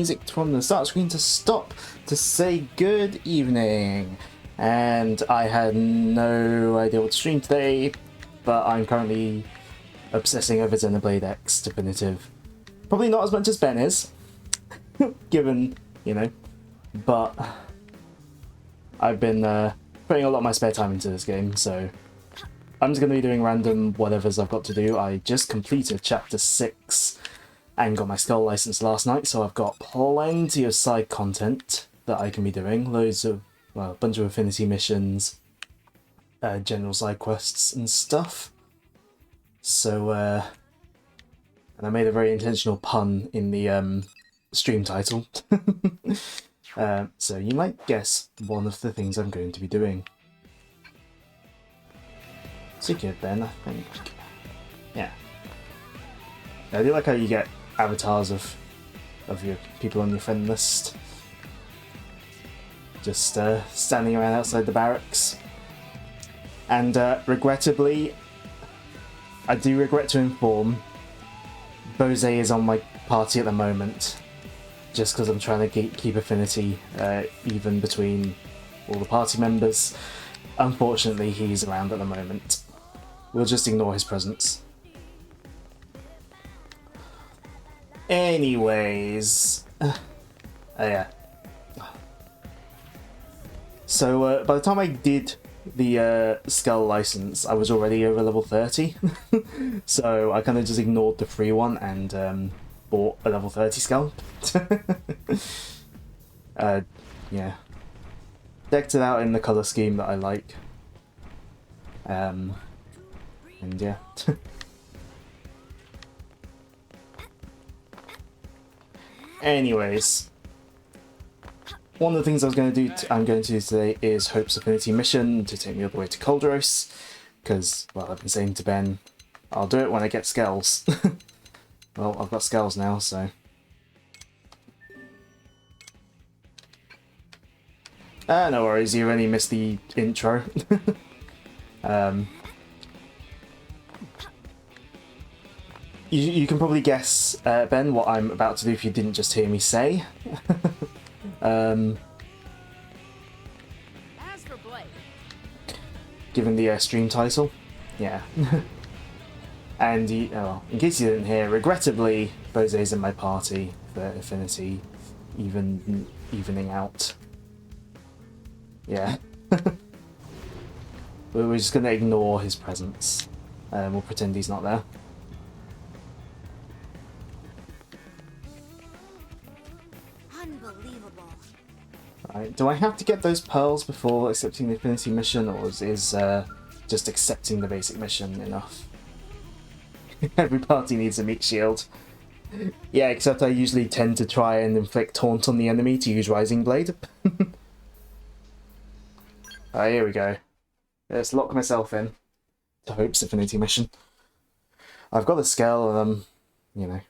music from the start screen to stop to say good evening. And I had no idea what to stream today, but I'm currently obsessing over Xenoblade X Definitive. Probably not as much as Ben is, given, you know, but I've been putting a lot of my spare time into this game, so I'm just going to be doing random whatevers I've got to do. I just completed Chapter 6 and got my Skull license last night, so I've got plenty of side content that I can be doing. Loads of, well, a bunch of affinity missions, general side quests and stuff. So, and I made a very intentional pun in the stream title. So you might guess one of the things I'm going to be doing. So good, Ben, I think. Yeah. I do like how you get avatars of your people on your friend list. Just standing around outside the barracks. And regrettably, I do regret to inform, Bose is on my party at the moment, just because I'm trying to keep affinity even between all the party members. Unfortunately, he's around at the moment. We'll just ignore his presence. Anyways, yeah. So by the time I did the Skull license, I was already over level 30. So I kind of just ignored the free one and bought a level 30 Skull. Yeah. Decked it out in the colour scheme that I like. And yeah. Anyways. One of the things I'm going to do today is Hope's Affinity mission to take me all the way to Calderos, because, well, I've been saying to Ben, I'll do it when I get Skells. Well, I've got Skells now, so... no worries, you only missed the intro. You can probably guess, Ben, what I'm about to do if you didn't just hear me say. Given the stream title, yeah. And in case you didn't hear, regrettably, Bose's in my party for affinity, evening out. Yeah. We're just gonna ignore his presence. We'll pretend he's not there. Right, do I have to get those pearls before accepting the affinity mission, or is just accepting the basic mission enough? Every party needs a meat shield. Yeah, except I usually tend to try and inflict taunt on the enemy to use Rising Blade. Here we go. Let's lock myself in to Hope's affinity mission. I've got the scale, and you know,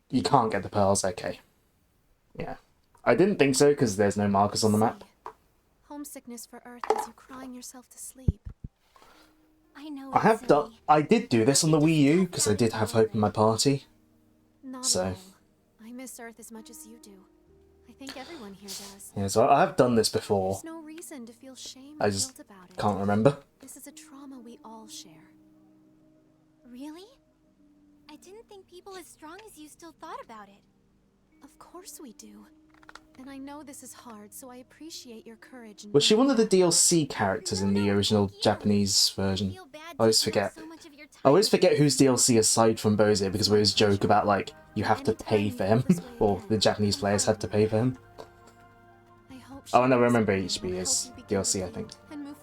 you can't get the pearls. Okay. Yeah. I didn't think so, because there's no markers on the map. Homesickness for Earth has you crying yourself to sleep. I know. I did do this on the Wii U, because I did have Hope in my party. Not so. At all. I miss Earth as much as you do. I think everyone here does. Yeah, so I have done this before. There's no reason to feel shame I or just guilt about it. can't remember. This is a trauma we all share. Really? I didn't think people as strong as you still thought about it. Of course we do. And I know this is hard, so I appreciate your courage. Was she one of the DLC characters in the original Japanese version? I always forget. I always forget who's DLC aside from Bose, because we always joke about, like, you have to pay for him, or the Japanese players had to pay for him. Oh, no, remember HB is DLC, I think.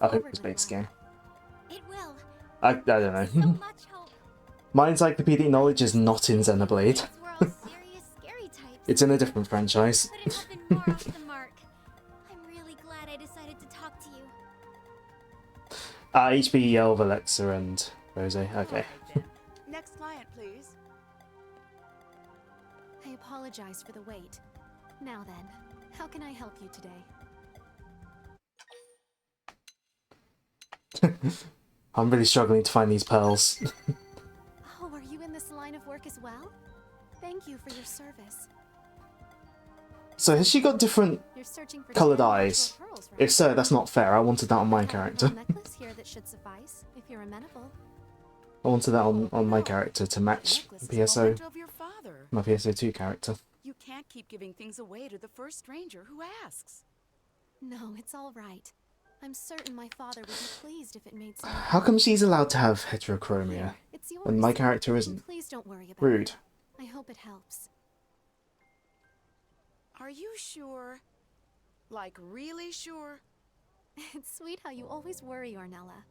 I hope it was base game. It will. I don't know. My encyclopedic knowledge is not in Xenoblade. It's in a different franchise. I'm really glad I decided to talk to you. HB, Yelv, Alexa, and Rose. Okay. Next client, please. I apologize for the wait. Now then, how can I help you today? I'm really struggling to find these pearls. Oh, are you in this line of work as well? Thank you for your service. So has she got different You're searching for coloured 10 eyes? natural pearls, right? If so, that's not fair. I wanted that on my I have a character. pearl necklace here that should suffice, if you're amenable. I wanted that on my No. character to That match necklace is a PSO, memento of your father. my PSO2 character. You can't keep giving things away to the first stranger who asks. No, it's all right. I'm certain my father would be pleased if it made sense. How come she's allowed to have heterochromia It's yours. and my character isn't? Please don't worry about Rude. it. I hope it helps. Are you sure? Like, really sure? It's sweet how you always worry, Ornella.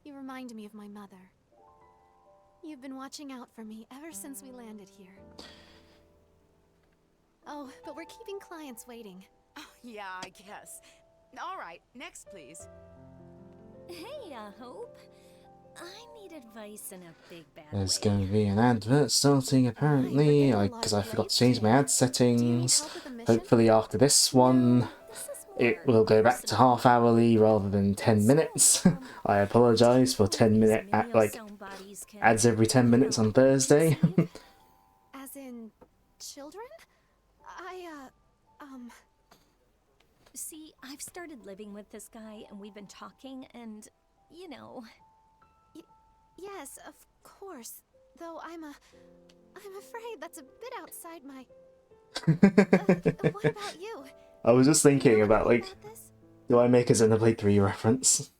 You remind me of my mother. You've been watching out for me ever since we landed here. Oh, but we're keeping clients waiting. Oh, yeah, I guess. All right, next, please. Hey, Hope. I need advice in a big bad There's way. going to be an advert starting apparently, because I forgot to change my ad settings. help with the mission? Hopefully after this one, This is it more will go back to personal. half hourly rather than 10 minutes. I apologise for 10-minute ads every 10 minutes on Thursday. As in, children? See, I've started living with this guy, and we've been talking, and, you know... Yes, of course. Though I'm afraid that's a bit outside my... what about you? I was just thinking about, like, About this? do I make a Xenoblade 3 reference?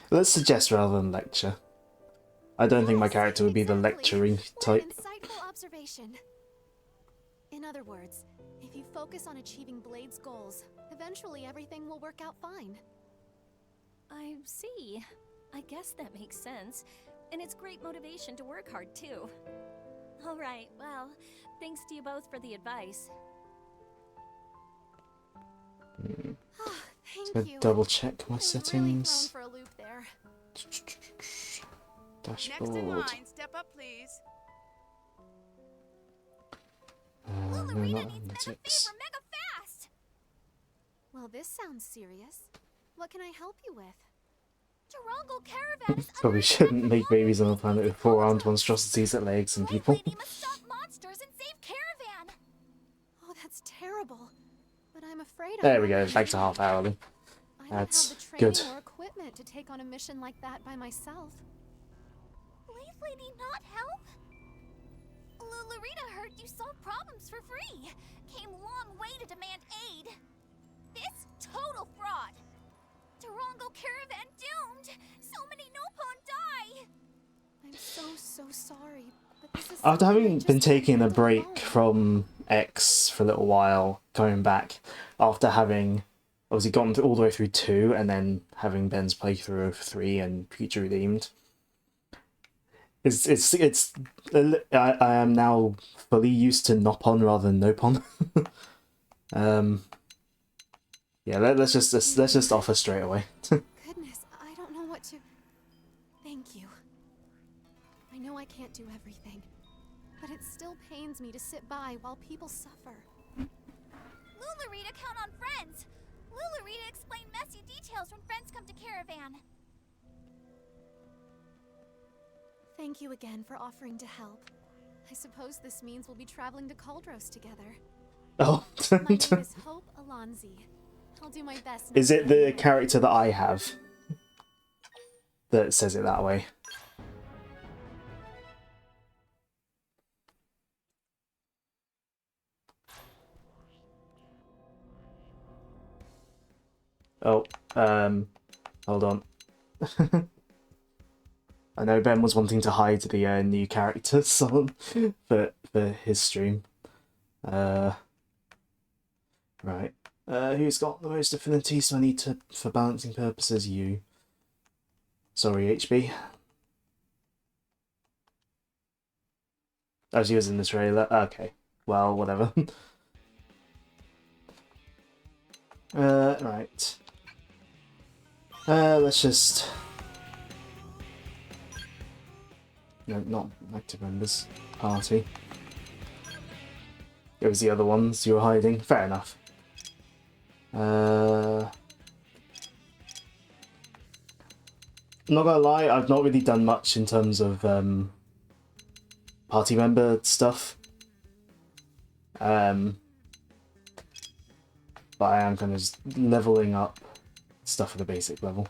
Let's suggest rather than lecture. I don't think my Yes, character would be the exactly. lecturing What type. an insightful observation. In other words, if you focus on achieving Blade's goals, eventually everything will work out fine. I see. I guess that makes sense. And it's great motivation to work hard, too. Alright, well, thanks to you both for the advice. Thank Let's you. double check my I was really settings. thrown for a loop there. Next in Dashboard. line, step up, please. No, not needs mega analytics. favor mega fast! Well, this sounds serious. What can I help you with? Tarongo Caravan is Probably under shouldn't attack make from babies on a monsters planet with and 4-armed Cauldros. monstrosities that lay eggs and White people. Lady must stop monsters and save Caravan. Oh, that's terrible. But I'm afraid I'm There we not go, back to half hourly. I don't That's have the training good. or equipment to take on a mission like that by myself. Leaf Lady not help? Lulurita heard you solve problems for free. Came long way to demand aid. This total fraud. Tarongo Caravan doomed. So many Nopon die. I'm so sorry. But this is After something I having just been can't taking a handle break alone. from X for a little while, coming back after having obviously gotten all the way through 2 and then having Ben's playthrough of 3 and Future Redeemed, I am now fully used to Nopon rather than Nopon. Yeah, let's just offer straight away. Goodness, I don't know what to... Thank you. I know I can't do everything, but it still pains me to sit by while people suffer. Lulurita count on friends. Lulurita explain messy details when friends come to Caravan. Thank you again for offering to help. I suppose this means we'll be traveling to Cauldros together. Oh, My name is Hope Alonzi. I'll do my best. is it the character that I have that says it that way? Oh, hold on. I know Ben was wanting to hide the new characters on for his stream. Right. Who's got the most affinity? So I need to, for balancing purposes, you. Sorry, HB. Oh, she was in the trailer. Okay. Well, whatever. Right. Let's just... No, not active members. Party. It was the other ones you were hiding. Fair enough. Not gonna lie, I've not really done much in terms of party member stuff. But I am kind of just leveling up stuff at a basic level.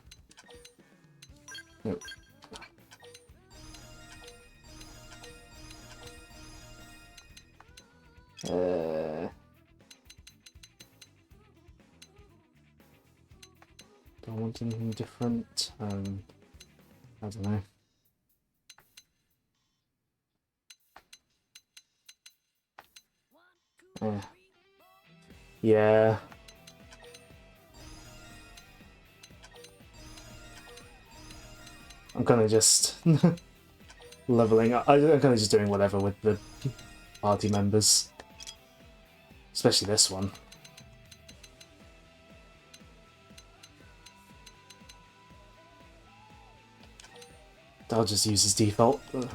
Nope. Do I want anything different? I don't know. Yeah. I'm kind of just leveling up. I'm kind of just doing whatever with the party members. Especially this one. I'll just use his default. Do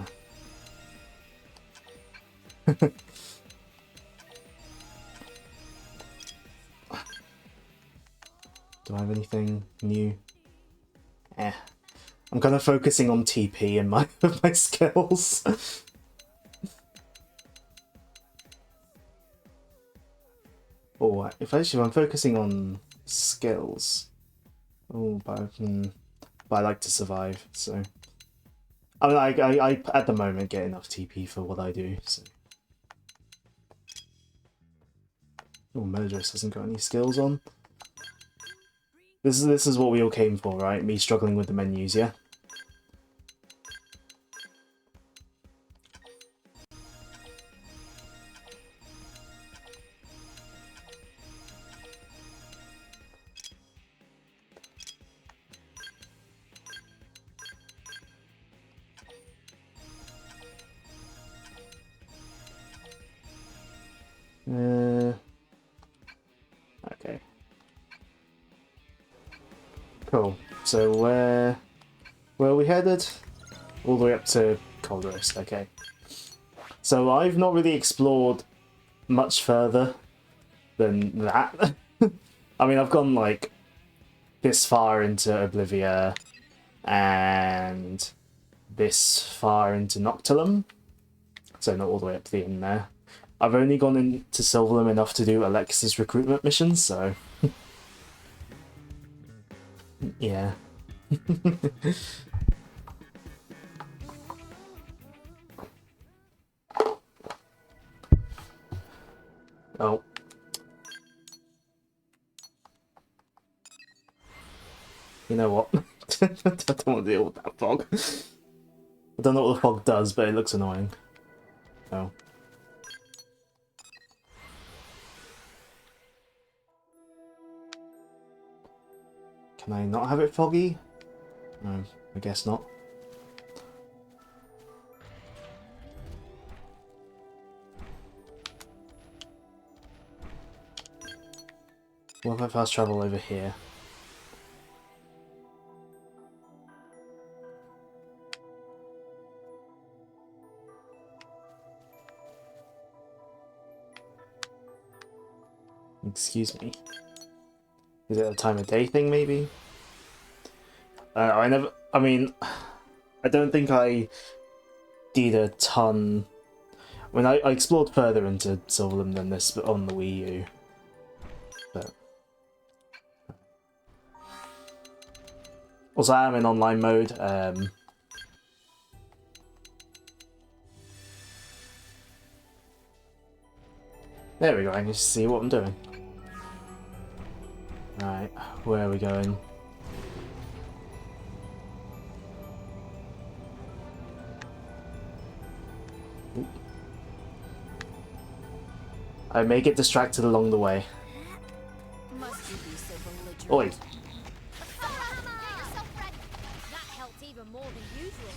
I have anything new? I'm kind of focusing on TP in my my skills. Oh, if I'm focusing on skills. Oh, but I like to survive, so. I mean, I at the moment get enough TP for what I do, so. Oh, Murderous hasn't got any skills on. This is what we all came for, right? Me struggling with the menus, yeah? Okay. Cool. So where are we headed? All the way up to Colderist, okay. So I've not really explored much further than that. I mean, I've gone like this far into Oblivia and this far into Noctilum. So not all the way up to the end there. I've only gone into Silverlum enough to do Alexis recruitment missions, so... yeah. Oh. You know what? I don't want to deal with that fog. I don't know what the fog does, but it looks annoying. Oh. Can I not have it foggy? No, I guess not. What if I fast travel over here? Excuse me. Is it a time of day thing, maybe? I mean, I don't think I did a ton... I mean, I explored further into Silverlum than this on the Wii U. But... also, I am in online mode. There we go, I can just see what I'm doing. Right, where are we going? Oop. I may get distracted along the way. Must you be so belligerent? Oi! That helped even more than usual.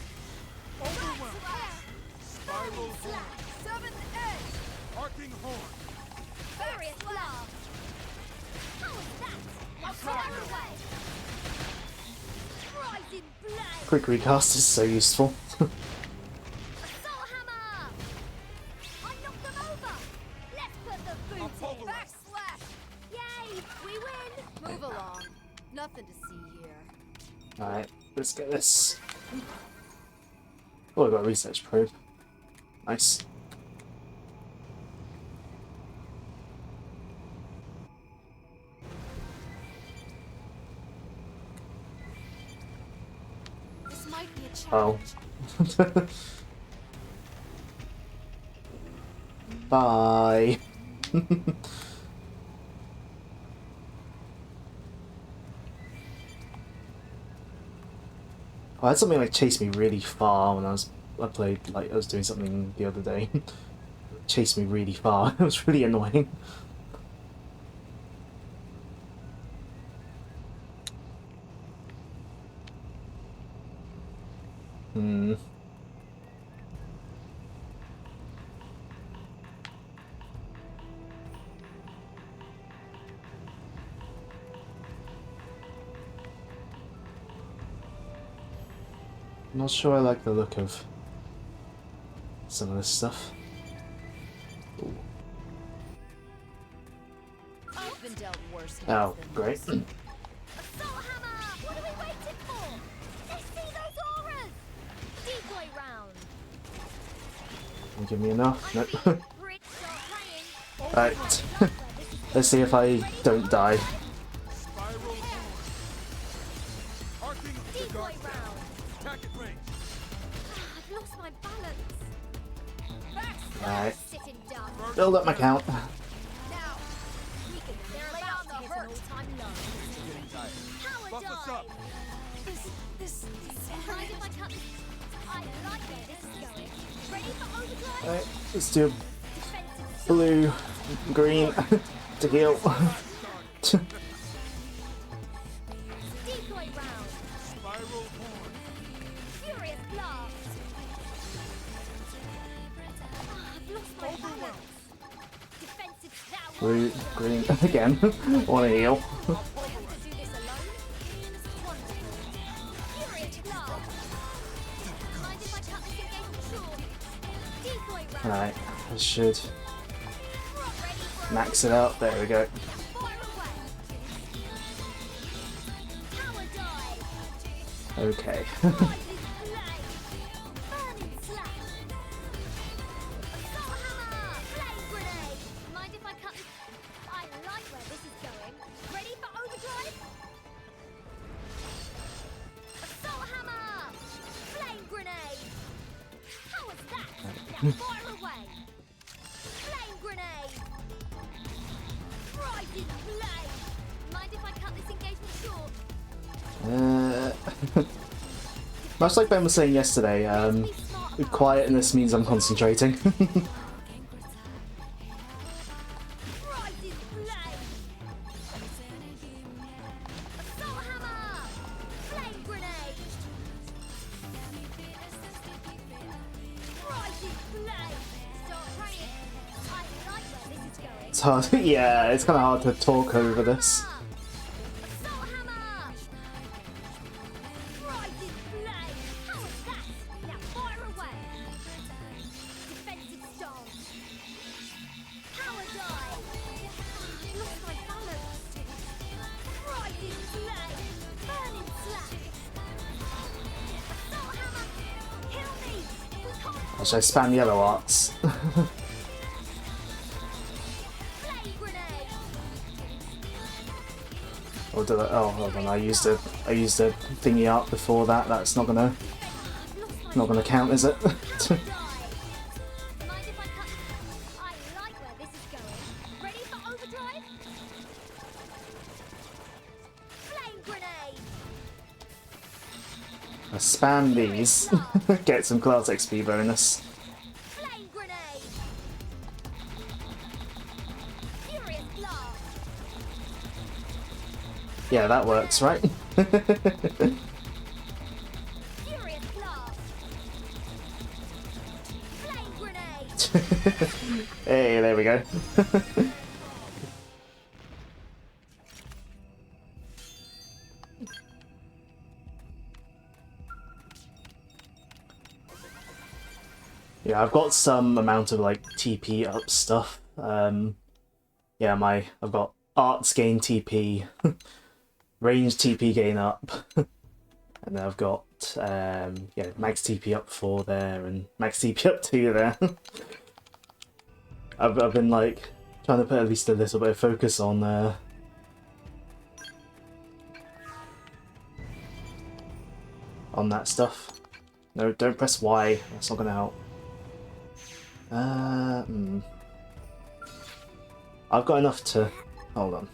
Spiral Horn. Seventh edge! Arcing Horn. Furious blast! How was that? I'll fire away! Rising blade! Quick recast is so useful. Assault hammer! I knocked them over! Let's put the boot in! Backslash! Yay! We win! Move along. Nothing to see here. Alright, let's get this. Oh, I got a research probe. Nice. This might be a Oh. challenge. Bye. I had something like chase me really far when I played, like I was doing something the other day. Chased me really far. It was really annoying. Hmm. I'm not sure I like the look of some of this stuff. Ooh. I've been dealt worse Oh, great. Assault hammer! What are we waiting for? Let's see those auras! Decoy round! Can you give me enough? I Nope. feel Brit start playing. Right. Let's see if I don't die. Spiral horn. Arcing the Decoy dark side. round! Attack at range. I've lost my balance. Alright. Sitting down. Build up my count. Now, we can lay on the hurt. All-time low. Getting tired. Power Buff us dive. up. This mind if I cut this? I like where this is going. Ready for overdrive? Alright, let's do Defensive blue, green to heal. decoy round. Spiral horn. Furious blast. I've lost my balance. Defensive scout. Blue, green again. Wanna heal. I have to do this alone. Wonderful. Furious blast. Mind if I cut this engagement short? Decoy round. Alright, I should Ready for max it out. There we go. fire away. Power dive. Okay. Rising flame. Burning slash. Assault hammer. Flame grenade. Mind if I cut this? I like where this is going. Ready for overdrive? Assault hammer. Flame grenade. How was that? Now fire away. Flame grenade. Rising flame. Mind if I cut this engagement short? Much like Ben was saying yesterday, Be smart about quietness means I'm concentrating. Rising flame. Assault hammer. Flame grenade. Rising flame. Start praying. I like where this is going. It's hard. Yeah, it's kind of hard to talk over this. Assault hammer. Rising flame. How was that? Now fire away. Defensive stance. Power dive. Lost my balance. Rising flame. Burning slash. Assault hammer. Heal me. We can't. Should I spam yellow arts? Flame grenade. Or did I? Oh, hold on. I used a thingy art before that. That's not gonna count, is it? Power dive. Mind if I cut? I like where this is going. Ready for overdrive? Flame grenade. I spam these. Get some class XP bonus. Flame grenade. Furious blast. Yeah, that works, right? Furious blast. Flame grenade. Hey, there we go. Yeah, I've got some amount of like TP up stuff. Yeah, I've got arts gain TP, range TP gain up, And then I've got yeah, max TP up 4 there and max TP up 2 there. I've been like trying to put at least a little bit of focus on that stuff. No, don't press Y. That's not gonna help. I've got enough to hold on.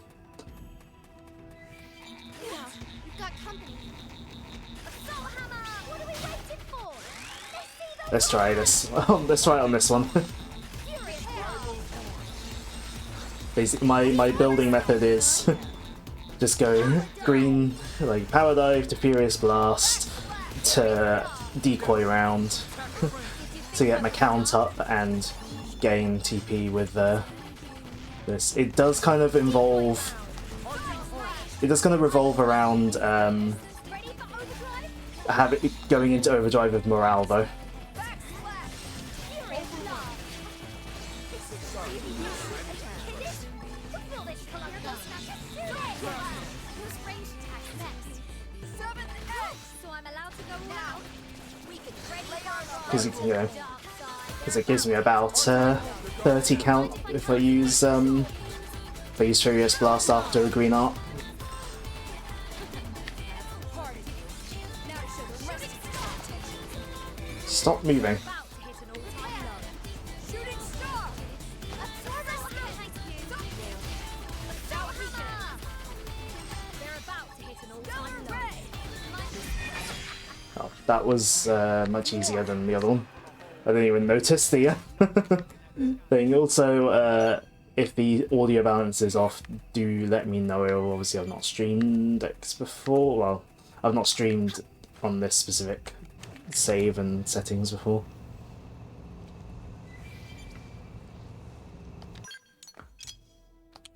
You've got company. Assault hammer! What are we waiting for? Let's try this. Let's try it on this one. Furious blast! Basically, my building method is just go green, like power dive to furious blast to decoy round to get my count up and gain TP with this. It does kind of involve. It does kind of revolve around Ready for overdrive? going into overdrive with morale though. Backslash! Furious blast! Feel this cluster! Whose range attacks next? Seventh edge! So I'm allowed to go now. We can ready our Because dark side. because it gives me about 30 count if I use Furious Blast after a green art. Stop moving. Shooting star! Assault hammer! They're about to hit an all-time low. Oh, that was much easier than the other one. I didn't even notice the thing. Also, if the audio balance is off, do let me know. Obviously, I've not streamed X before. Well, I've not streamed on this specific save and settings before.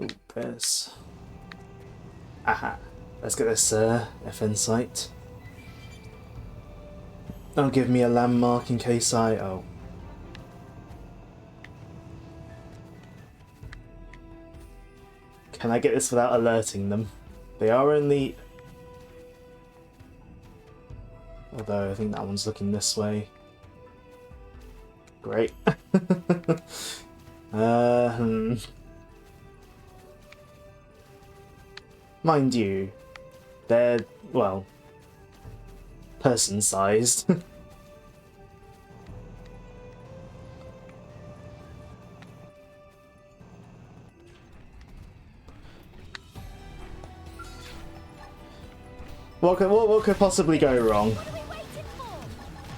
Ooh, there's... Aha. Let's get this FN site. Don't give me a landmark in case I... Oh. Can I get this without alerting them? They are in the... Although I think that one's looking this way. Great. Mind you, they're, well, person-sized. What could possibly go wrong? What are we waiting for?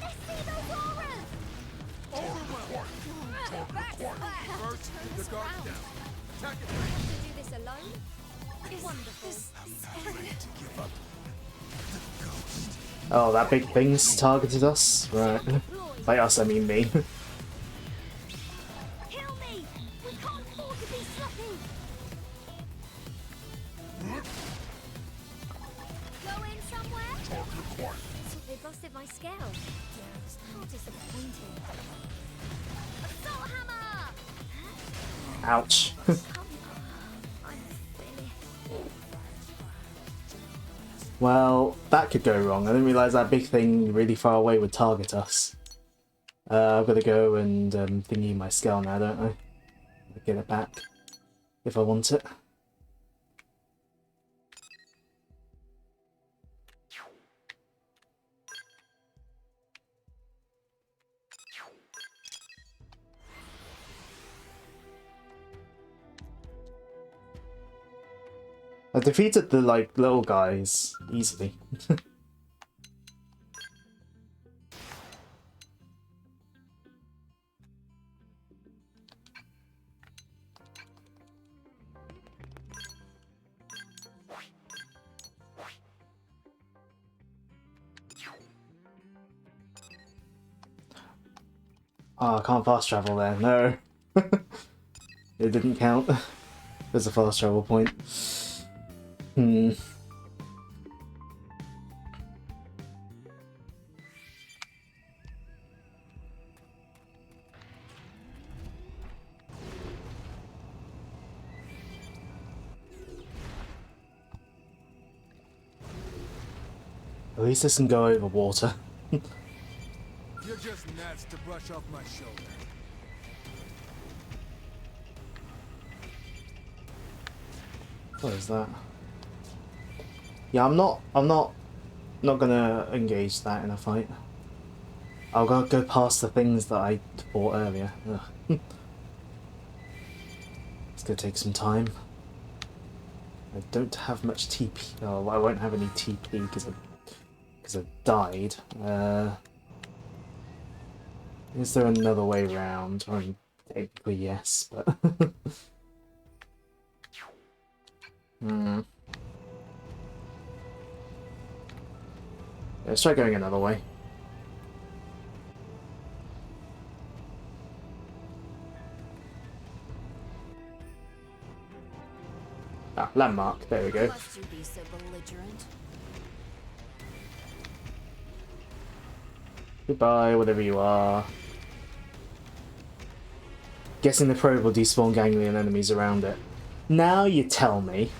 Let's see those auras! First, the guard down. Attack it. To do this alone? Wonderful. I'm not ready to give up. The ghost. Oh, that big thing's targeted us? Right. By us, I mean me. Kill me! We can't afford to be sloppy! Go in somewhere? They busted my scale. How disappointing. Assault hammer! Ouch. I'm finished. Well, that could go wrong. I didn't realise that big thing really far away would target us. I've got to go and thingy my skull now, don't I? Get it back if I want it. I defeated the like little guys easily. Oh, I can't fast travel there. No, it didn't count. There's a fast travel point. At least this can go over water. You're just nuts to brush off my shoulder. What is that? Yeah, I'm not gonna engage that in a fight. I'll go past the things that I fought earlier. Ugh. It's gonna take some time. I don't have much TP. Oh, I won't have any TP because I died. Is there another way around? I mean, technically yes, but Let's try going another way. Ah, landmark. There we go. Must you be so belligerent? Goodbye, whatever you are. Guessing the probe will despawn ganglion enemies around it. Now you tell me.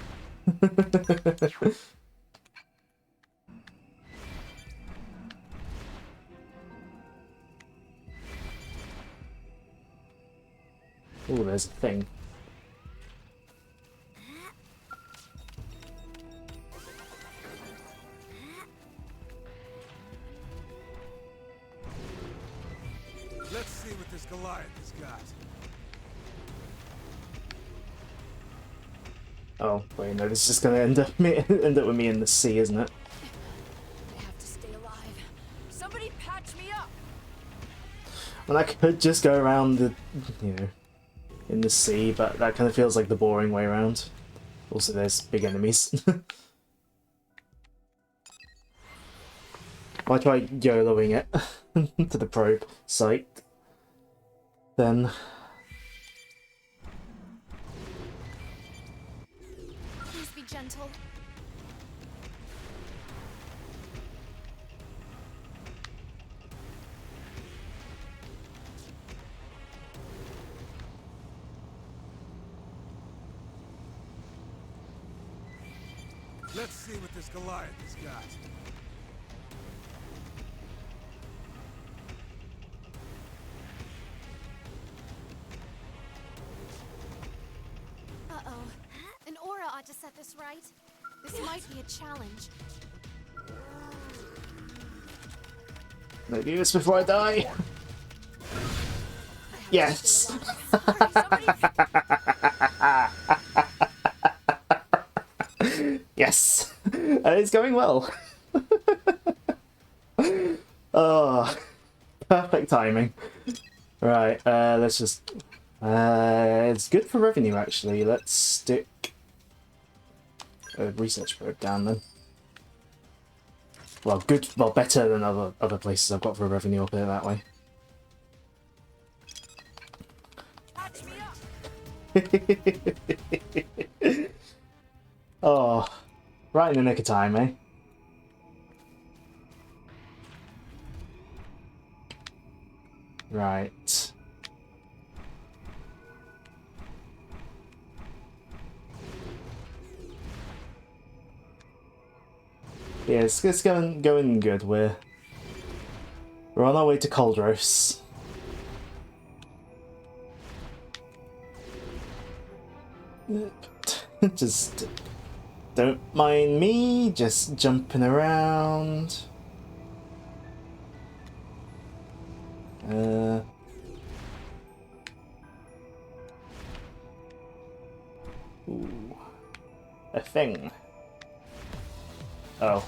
Oh, there's a thing. Let's see what this Goliath has got. Oh, wait, no, this is just gonna end up with me in the sea, isn't it? I have to stay alive. Somebody patch me up. And I could just go around the, in the sea, but that kind of feels like the boring way around. Also, there's big enemies. If I try YOLOing it to the probe site, then Please be gentle. Let's see what this Goliath has got. Uh-oh. An aura ought to set this right. This might be a challenge. Can I do this before I die? Yes! Yes! It's going well. Oh, perfect timing. Right, let's just... it's good for revenue, actually. Let's stick a research probe down, then. Well, good, well, better than other places I've got for revenue up here that way. Patch me up. Oh, right in the nick of time, eh? Right. Yeah, it's going good. We're on our way to Coldros. Just don't mind me, just jumping around. Ooh, a thing. Oh.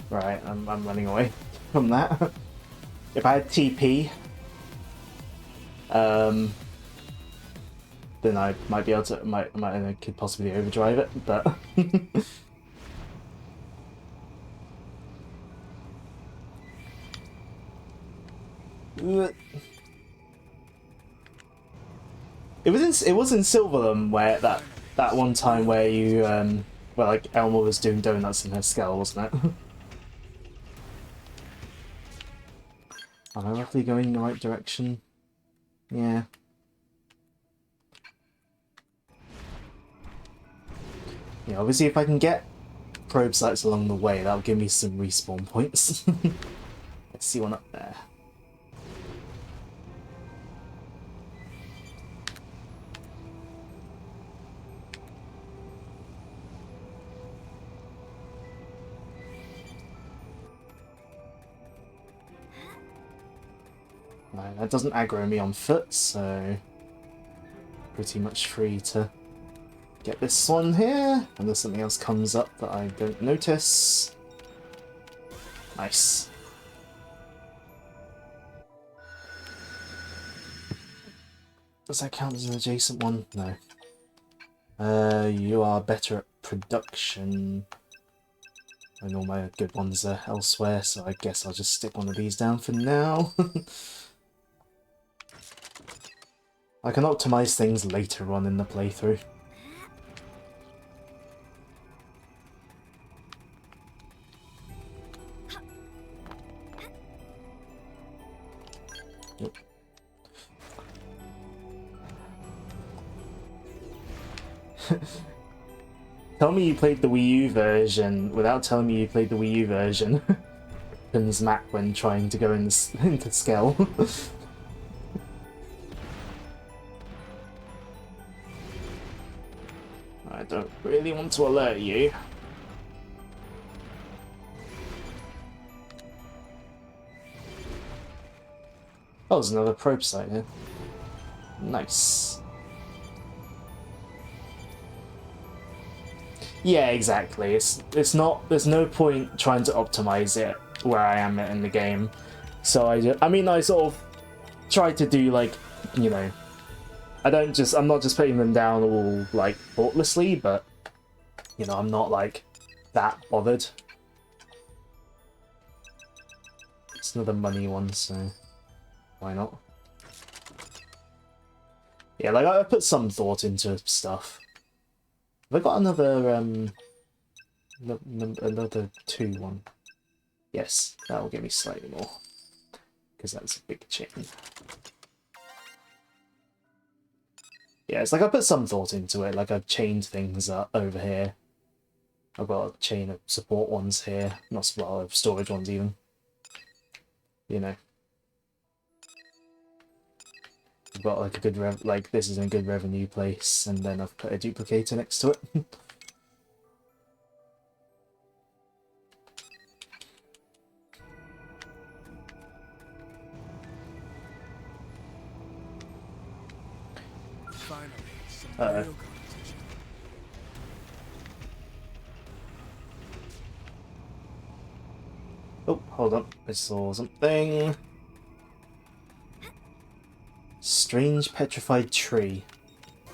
Right, I'm running away from that. If I had TP, then I might be able to, I could possibly overdrive it, but it was in Silverham where that one time where you where like Elma was doing donuts in her skull, wasn't it? Am I roughly going in the right direction? Yeah. Yeah, obviously if I can get probe sites along the way, that'll give me some respawn points. Let's see one up there. Right, that doesn't aggro me on foot, so pretty much free to get this one here, unless something else comes up that I don't notice. Nice. Does that count as an adjacent one? No. You are better at production. And all my good ones are elsewhere, so I guess I'll just stick one of these down for now. I can optimize things later on in the playthrough. Yep. Tell me you played the Wii U version without telling me you played the Wii U version. Opens map when trying to go into Skell. I don't really want to alert you. Oh, there's another probe site here. Nice. Yeah, exactly. It's not. There's no point trying to optimize it where I am in the game. So I mean, I sort of try to do like, you know, I'm not just putting them down all like thoughtlessly, but you know, I'm not like that bothered. It's another money one, so why not? Yeah, like I put some thought into stuff. Have I got another another 2-1? Yes, that will give me slightly more because that's a big chain. Yeah, it's like I put some thought into it. Like I've chained things up over here. I've got a chain of support ones here, not support, of storage ones even. You know, I've got like a good this is in a good revenue place, and then I've put a duplicator next to it. Finally, some Uh-oh. real competition. Oh, hold on. I saw something. Strange petrified tree.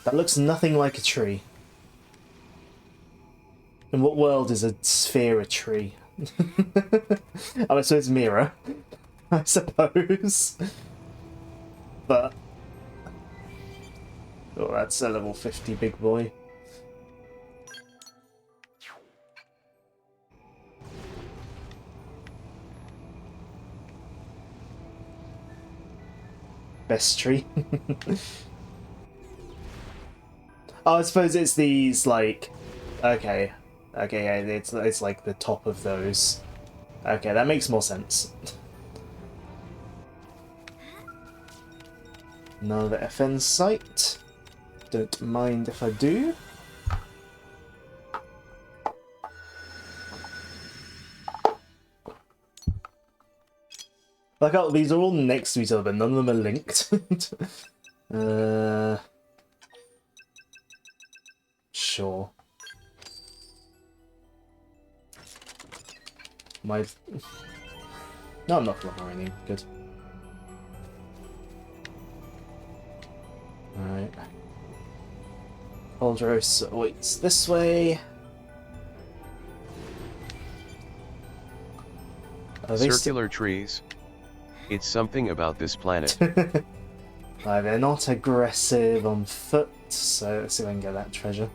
That looks nothing like a tree. In what world is a sphere a tree? Oh, so it's mirror, I suppose. But oh, that's a level 50 big boy. Best tree. Oh, I suppose it's these like. Okay, yeah, it's like the top of those. Okay, that makes more sense. Another FN site. Don't mind if I do. Like, oh, these are all next to each other, but none of them are linked. Sure. No, I'm not fluttering. Good. Alright. Aldros waits this way. Circular trees. It's something about this planet. They're not aggressive on foot, so let's see if I can get that treasure.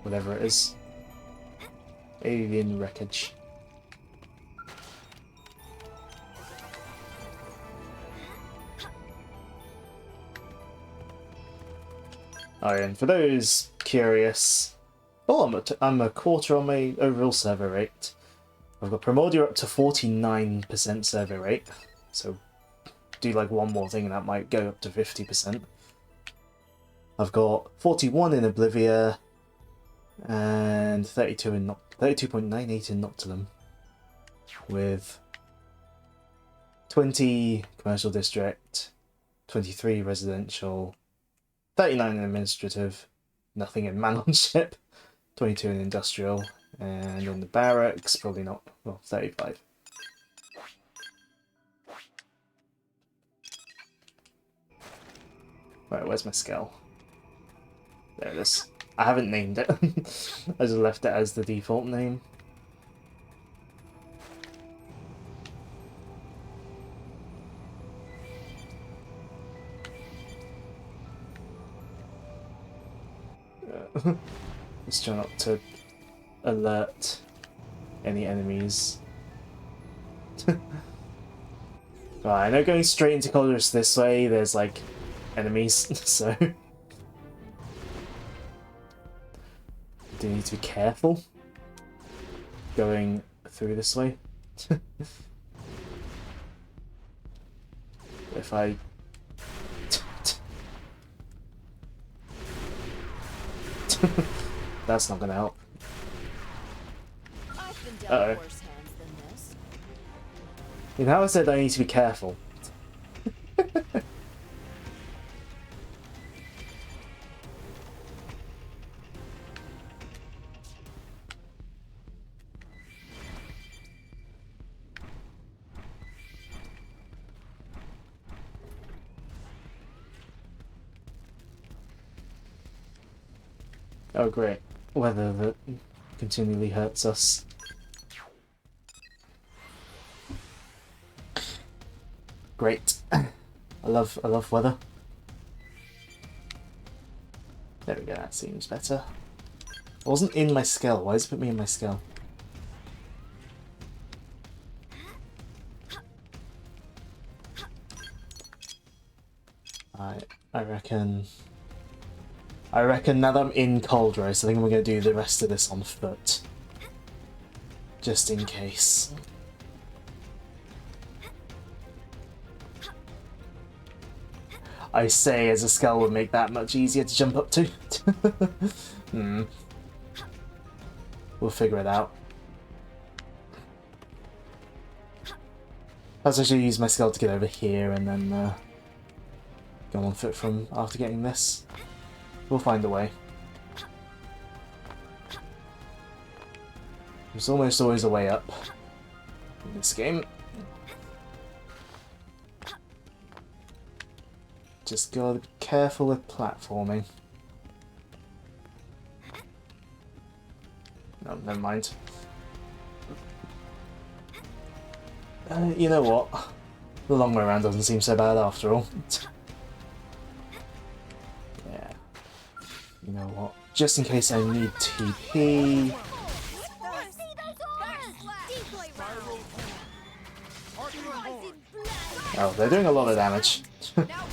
Whatever it is. Alien wreckage. Oh, and for those curious, Oh, I'm a quarter on my overall server rate. I've got Primordia up to 49% server rate, so do like one more thing and that might go up to 50%. I've got 41 in Oblivia and 32.98 in Noctilum, with 20 commercial district, 23 residential, 39 in administrative, nothing in manship, 22 in industrial, and in the barracks, probably not, well, 35. Right, where's my scale? There it is. I haven't named it. I just left it as the default name. Let's try not to alert any enemies. Right, I know going straight into Colorless this way, there's like enemies, so do need to be careful going through this way. If I that's not gonna help. I've been dealt Uh-oh. worse hands than this. You know how I said I need to be careful? Oh great, weather that continually hurts us. Great. I love weather. There we go, that seems better. I wasn't in my skull, why does it put me in my skull? I reckon now that I'm in Cold Race, I think we're going to do the rest of this on foot. Just in case. I say as a skull would make that much easier to jump up to. We'll figure it out. Perhaps I should use my skull to get over here and then go on foot from after getting this. We'll find a way. There's almost always a way up in this game. Just gotta be careful with platforming. No, never mind. You know what? The long way around doesn't seem so bad after all. Yeah. You know what? Just in case I need TP. Oh, they're doing a lot of damage. They're about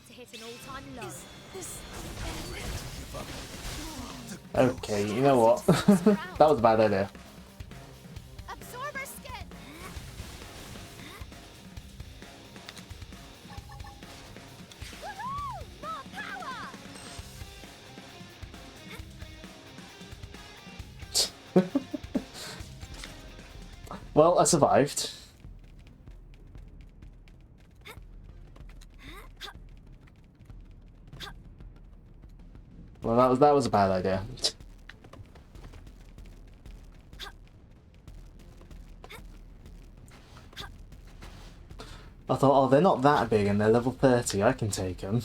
to hit an all-time low. Okay, you know what? That was a bad idea. Absorber skin. Woohoo! More power. Well, I survived. Well, that was a bad idea. I thought, oh, they're not that big and they're level 30, I can take them.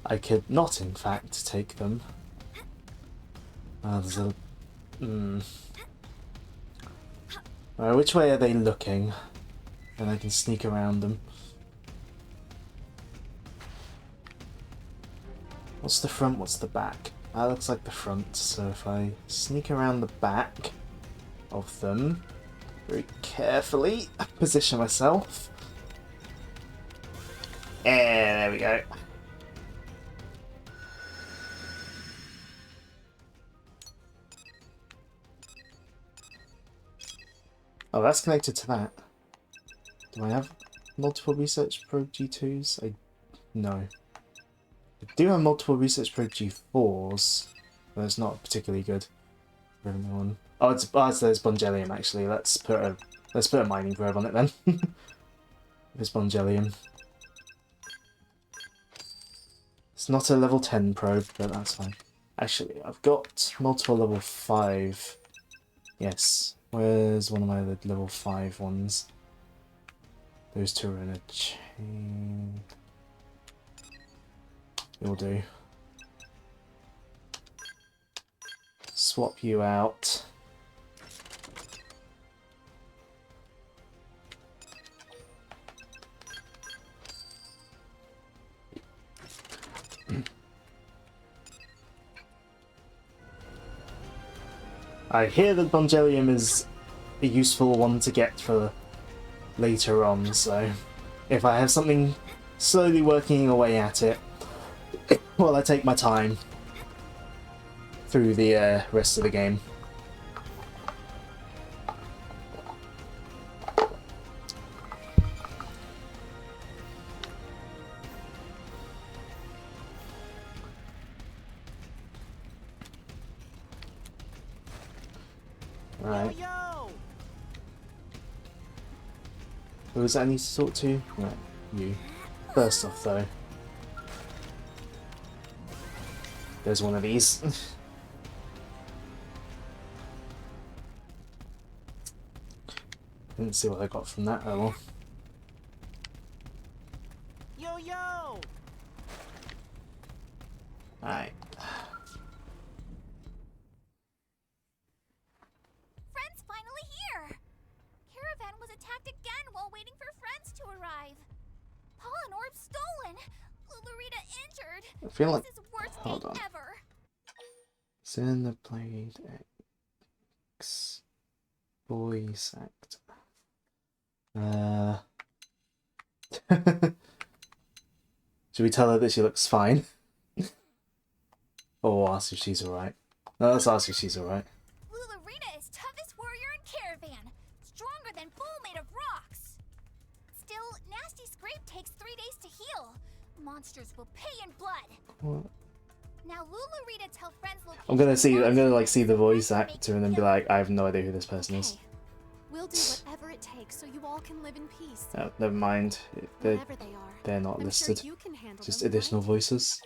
I could not, in fact, take them. There's a... Alright, which way are they looking? And I can sneak around them. What's the front, what's the back? That looks like the front, so if I sneak around the back of them, very carefully position myself. And there we go. Oh, that's connected to that. Do I have multiple Research Probe G2s? No. I do have multiple Research Probe G4s, but it's not particularly good for everyone. Oh, it's there's Bongelium actually. Let's put a mining probe on it then. It's Bongelium. It's not a level 10 probe, but that's fine. Actually, I've got multiple level 5. Yes. Where's one of my level 5 ones? Those two are in a chain. Will do. Swap you out. I hear that Bongelium is a useful one to get for later on, so if I have something slowly working away at it, while I take my time through the rest of the game. Right. Who was that I need to talk to? Right, you. First off, though, there's one of these. Didn't see what I got from that. Oh well. Yo! Alright. Friends finally here! Caravan was attacked again while waiting for friends to arrive. Pollen orb stolen! Lulurita injured! I feel like. This is worst Hold game on. ever! Xenoblade X voice act. Should we tell her that she looks fine? Or we'll ask if she's alright? No, let's ask if she's alright. Lulurita is toughest warrior in Caravan. Stronger than bull made of rocks. Still, Nasty Scrape takes 3 days to heal. Monsters will pay in blood. What? Now Lulurita tell friends location. I'm gonna like see the voice actor and then be like, I have no idea who this person is. Okay. We'll do whatever it takes so you all can live in peace. Oh, never mind. They're Whatever they are. they're not I'm listed. Sure you can handle Just them, additional right? voices.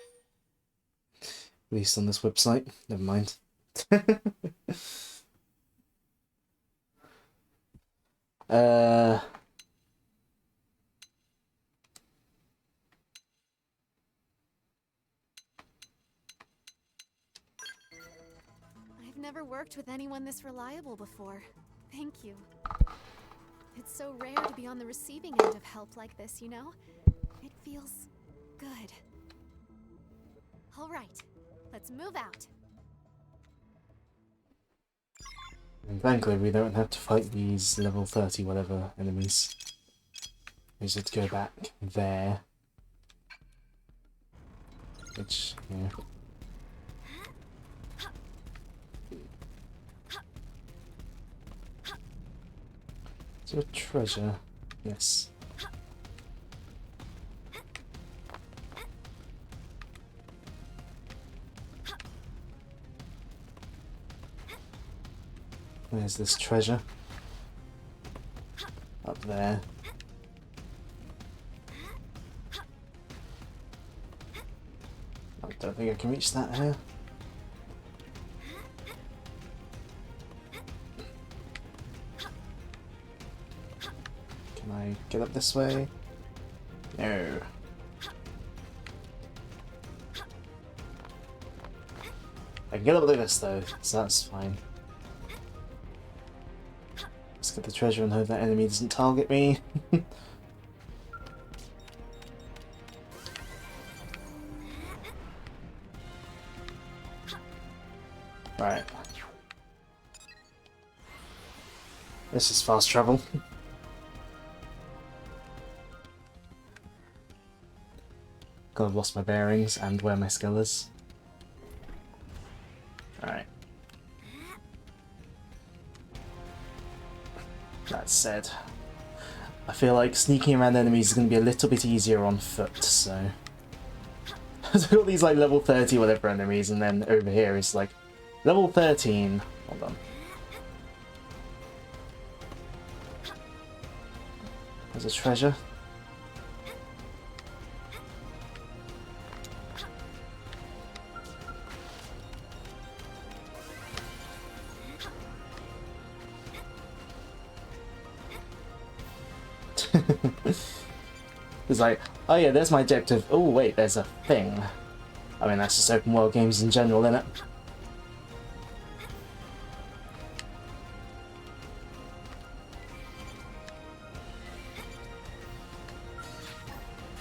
At least on this website. Never mind. uh. I've never worked with anyone this reliable before. Thank you. It's so rare to be on the receiving end of help like this, you know? It feels good. All right, let's move out. And thankfully, we don't have to fight these level 30 whatever enemies. We just have to go back there. Which, yeah. Is there a treasure? Yes. Where's this treasure? Up there. I don't think I can reach that here. Can I get up this way? No. I can get up like this though, so that's fine. Let's get the treasure and hope that enemy doesn't target me. Right. This is fast travel. God, I've lost my bearings and where my skill is. Alright. No. said. I feel like sneaking around enemies is going to be a little bit easier on foot, so... There's all these like level 30 whatever enemies, and then over here is like level 13. Hold on. There's a treasure. It's like, oh yeah, there's my objective. Oh wait, there's a thing. I mean, that's just open world games in general, isn't it?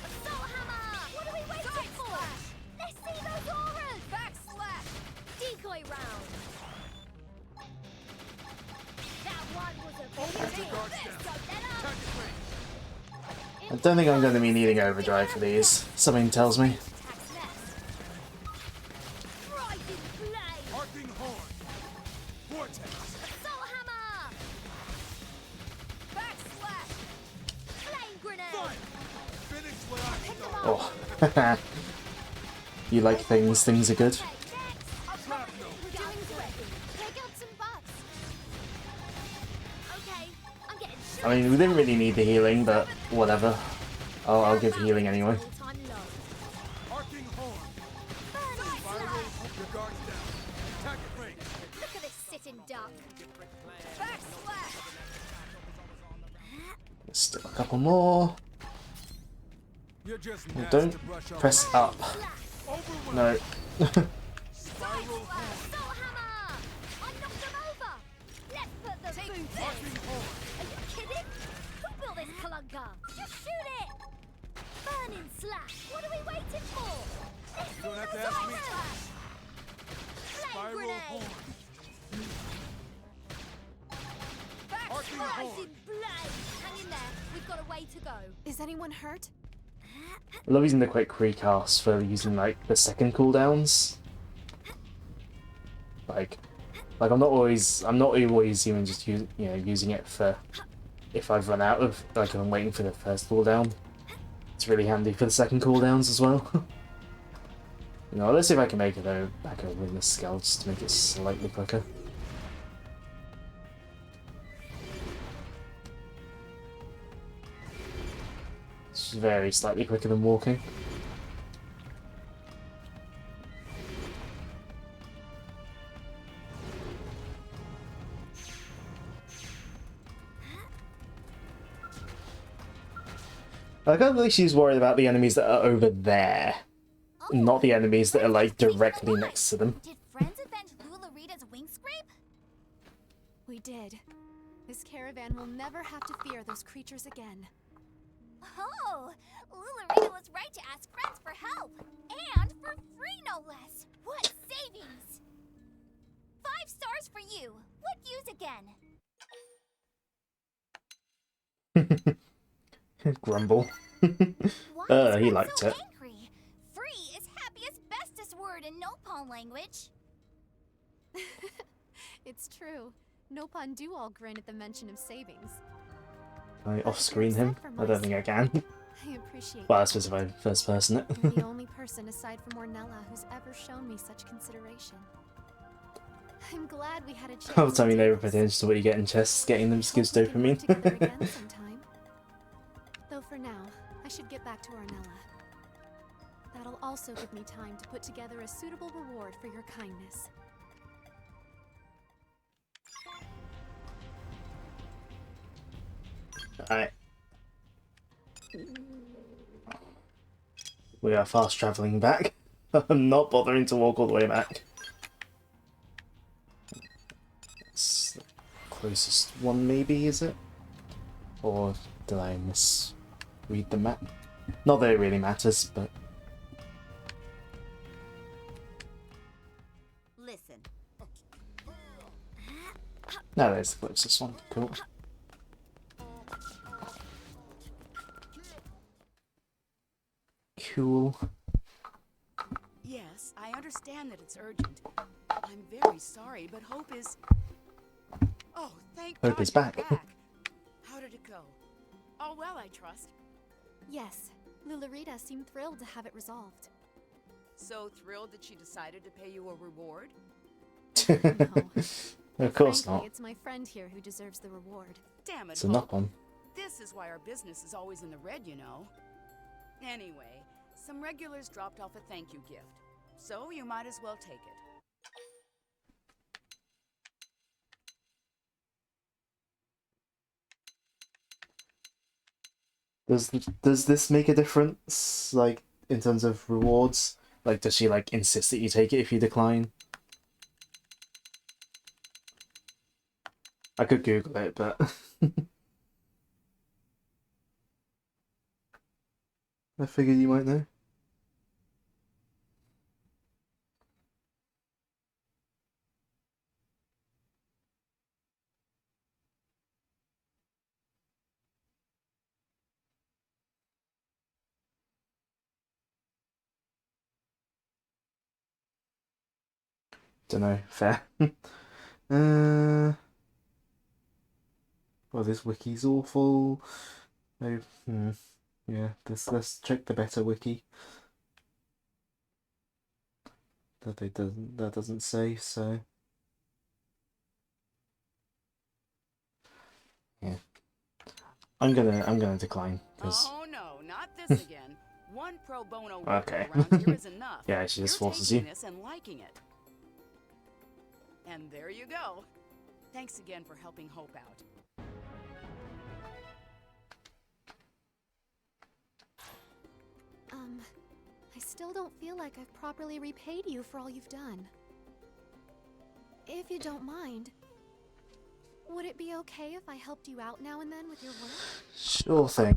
Assault hammer! What are we waiting for? Let's see those auras! Backslash! Decoy round! That one was a big deal. I don't think I'm going to be needing overdrive for these. Something tells me. Arcing horn. Vortex. Assault hammer! Backslash! Flame grenade! Fire. Finish what I started. Oh. You like things, things are good. Shrapnel. We're doing great. Take out some buffs. Okay, I'm getting shot. I mean, we didn't really need the healing, but whatever. I'll give healing anyway. All-time low. Arcing horn. Burning Fire slash! rate. Your guards down. Attack at range. Look at this sitting duck. Backslash! Still a couple more. You're just Oh, nasty don't to brush off. press up. Overwhelm. No. Spiral horn. Assault hammer! I knocked them over! Let's put the boots in! Arcing horn. Are you kidding? Who built this clunker? Just shoot it! Burning slash! What are we waiting for? Let's You don't have see to those ask me. auras! Flame Spiral grenade! horn. Arcing Backslash horn. in blade! Hang in there, we've got a way to go. Is anyone hurt? I love using the quick recast for using like the second cooldowns. Like I'm not always even just using it for if I've run out of like I'm waiting for the first cooldown. It's really handy for the second cooldowns as well. Let's see if I can make it back over in the scale just to make it slightly quicker. It's very slightly quicker than walking. I can't believe she's worried about the enemies that are over there, not the enemies that are like directly next to them. Did friends avenge Lularita's wing scrape? We did. This caravan will never have to fear those creatures again. Oh, Lularita was right to ask friends for help. And for free, no less. What savings! 5 stars for you. What use again? Grumble. Why is He Fred liked so it. angry? Free is happiest bestest word in Nopal language. It's true. Nopon do all grin at the mention of savings. Can I off-screen him? I don't think I can. I appreciate Well, that. that's just if I first person it. You're the only person aside from Ornella who's ever shown me such consideration. I'm glad we had a chance. How time you to do never this. pretends to what you get in chests, getting them just gives Hope we can work together dopamine. again sometime. Though for now, I should get back to Ornella. That'll also give me time to put together a suitable reward for your kindness. Alright. We are fast travelling back. I'm not bothering to walk all the way back. That's the closest one, maybe, is it? Or did I misread the map? Not that it really matters, but... Listen. No, there's the closest one. Cool. Cool. Yes, I understand that it's urgent. I'm very sorry, but Hope is... Oh, thank Hope God is you're back. all well, I trust. Yes, Lularita seemed thrilled to have it resolved. So thrilled that she decided to pay you a reward? No. Of course Frankly, not. it's my friend here who deserves the reward. Damn it, It's a Hope. knock on. This is why our business is always in the red, you know. Anyway, some regulars dropped off a thank you gift. So you might as well take it. Does this make a difference, like, in terms of rewards? Like, does she, like, insist that you take it if you decline? I could Google it, but... I figured you might know. Dunno, fair. Well, this wiki's awful. Oh, yeah, let's check the better wiki. That doesn't say, so yeah. I'm gonna decline because Oh no, not this again. One pro bono worker Okay. around here is enough. yeah, she just You're forces taking you. this and liking it. And there you go. Thanks again for helping Hope out. I still don't feel like I've properly repaid you for all you've done. If you don't mind, would it be okay if I helped you out now and then with your work? Sure thing.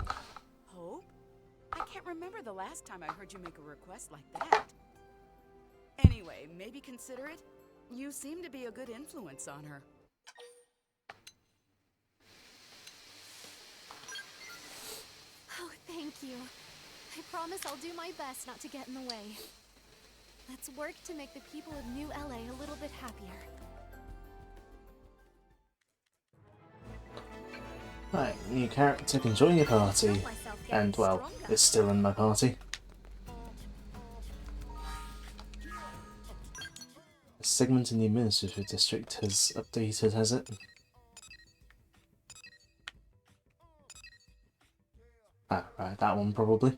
Hope? I can't remember the last time I heard you make a request like that. Anyway, maybe consider it. You seem to be a good influence on her. Oh, thank you. I promise I'll do my best not to get in the way. Let's work to make the people of New LA a little bit happier. Right, new character can join your party. And, well, it's still in my party. A segment in the administrative district has updated, has it? Ah, right, that one probably.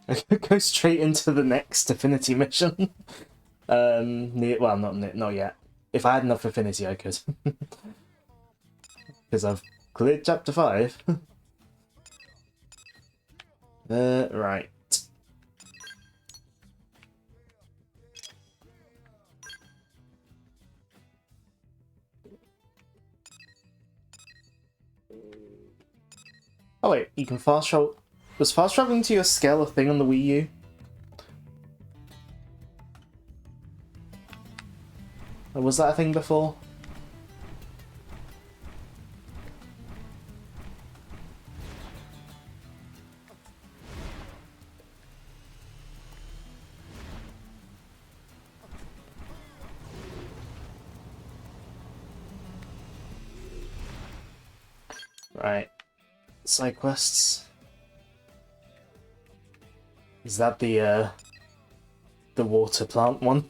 I could go straight into the next affinity mission. Well, not yet. If I had enough affinity, I could. Because I've cleared chapter 5. Right. Oh wait, you can fast travel. Was fast traveling to your scale a thing on the Wii U? Or was that a thing before? Right. Side quests. Is that the water plant one?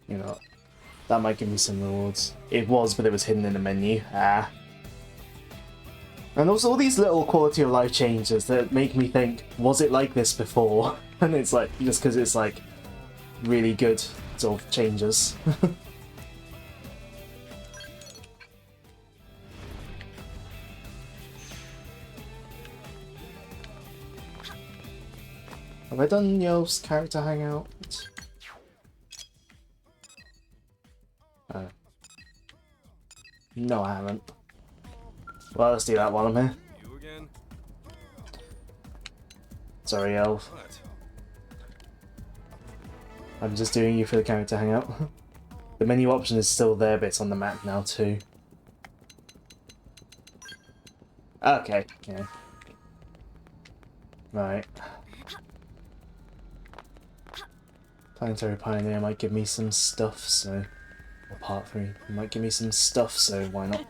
You know, that might give me some rewards. It was, but it was hidden in the menu. Ah. And also all these little quality of life changes that make me think, was it like this before? And it's like, just because it's like really good sort of changes. Have I done Yo's character hangout? No, I haven't. Well, let's do that while I'm here. You again? Sorry, Elf. What? I'm just doing you for the character hangout. The menu option is still there, but it's on the map now too. Okay, yeah. Right. Planetary Pioneer might give me some stuff, so... Or part 3 might give me some stuff, so why not?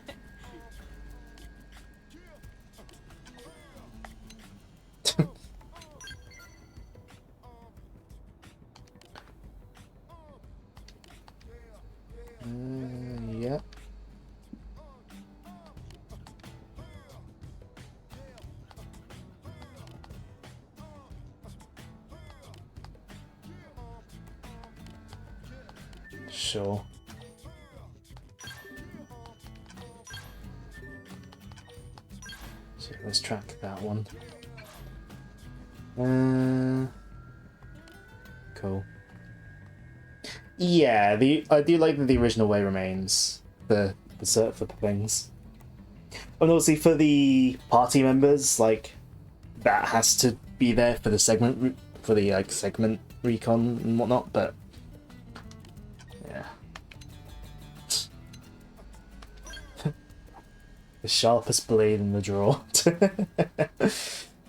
Yeah. Sure. So let's track that one. Cool. Yeah, I do like that the original way remains the cert for the things. And obviously for the party members, like that has to be there for the segment segment recon and whatnot, but yeah. The sharpest blade in the drawer.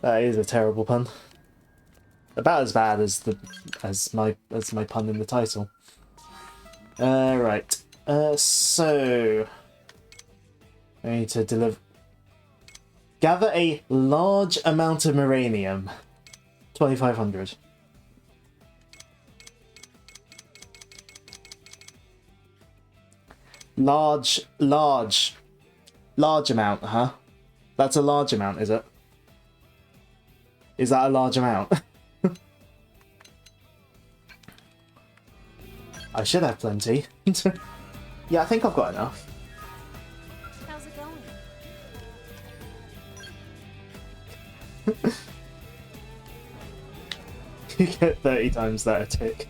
That is a terrible pun. About as bad as my pun in the title. Right. So I need to gather a large amount of uranium. 2,500. Large amount, huh? That's a large amount, is it? Is that a large amount? I should have plenty. Yeah, I think I've got enough. How's it going? You get 30 times that a tick.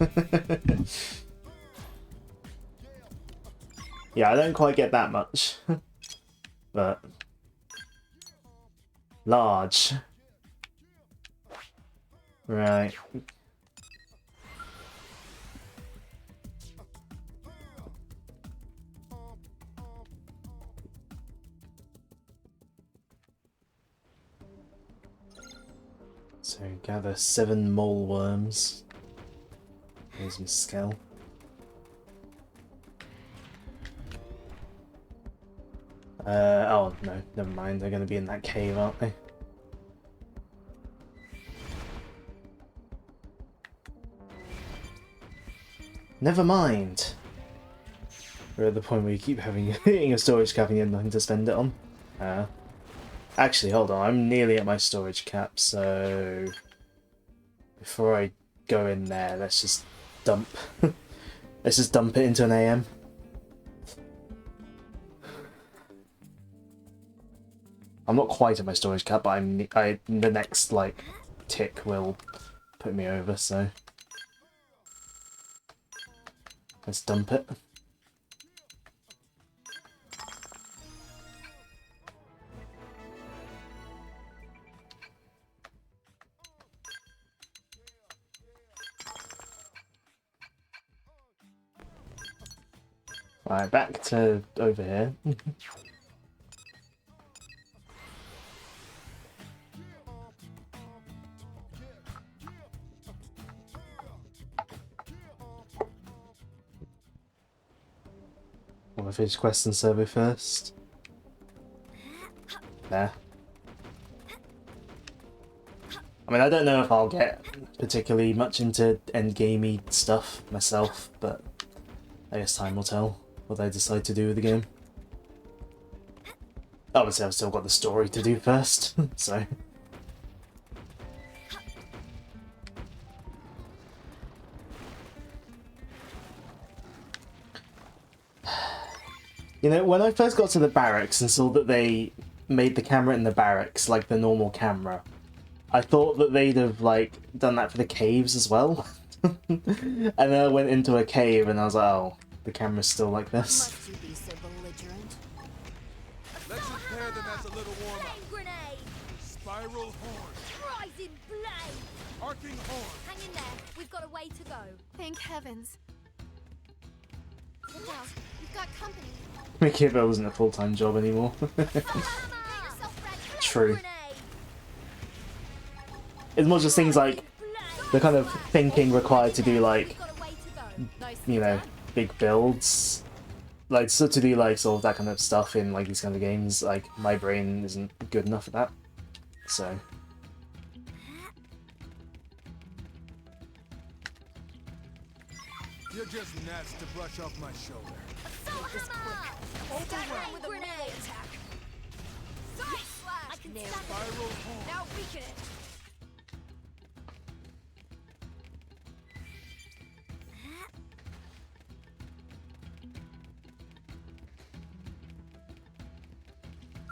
Yeah, I don't quite get that much. But... large. Right. So gather 7 mole worms. Here's my scale. Oh no, never mind. They're going to be in that cave, aren't they? Never mind. We're at the point where you keep hitting a storage cap and you have nothing to spend it on. Actually, hold on. I'm nearly at my storage cap, so before I go in there, let's just dump. Let's just dump it into an AM. I'm not quite at my storage cap, but the next like tick will put me over. So let's dump it. Right, back to over here. I'm gonna finish quest and survey first. There. I mean, I don't know if I'll get particularly much into endgamey stuff myself, but I guess time will tell what I decide to do with the game. Obviously, I've still got the story to do first, so... You know, when I first got to the barracks and saw that they made the camera in the barracks like the normal camera, I thought that they'd have, like, done that for the caves as well. And then I went into a cave and I was like, oh, the camera's still like this. Must you be so belligerent? Let's prepare them as a little warm-up. Flame grenade! Spiral horn. Rising flame! Arcing horn. Hang in there. We've got a way to go. Thank heavens. Look out. We've got company. Making it isn't a full-time job anymore. Get yourself ready. Flame True. grenade! It's more just things like the kind of thinking required to do like We've got a way you know, big builds. Like, so to do like sort of that kind of stuff in like these kind of games, like my brain isn't good enough for that. So You're just nuts to brush off my shoulder. Overwhelm with a grenade attack. Side slash. I can Spiral horn. now weaken it.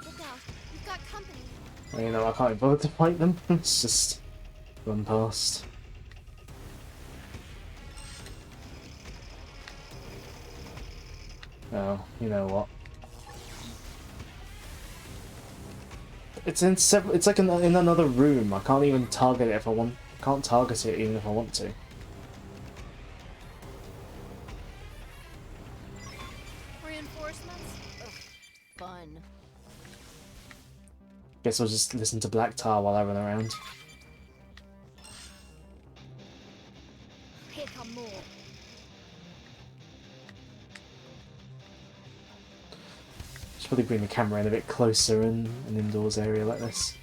Look out, we've got company. you know, I can't bother to fight them. It's just run past. Oh, you know what? It's in several. It's like in another room. I can't even target it if I want. Can't target it even if I want to. Reinforcements? Ugh, fun. Guess I'll just listen to Black Tar while I run around. Here come more. Should probably bring the camera in a bit closer in an indoors area like this.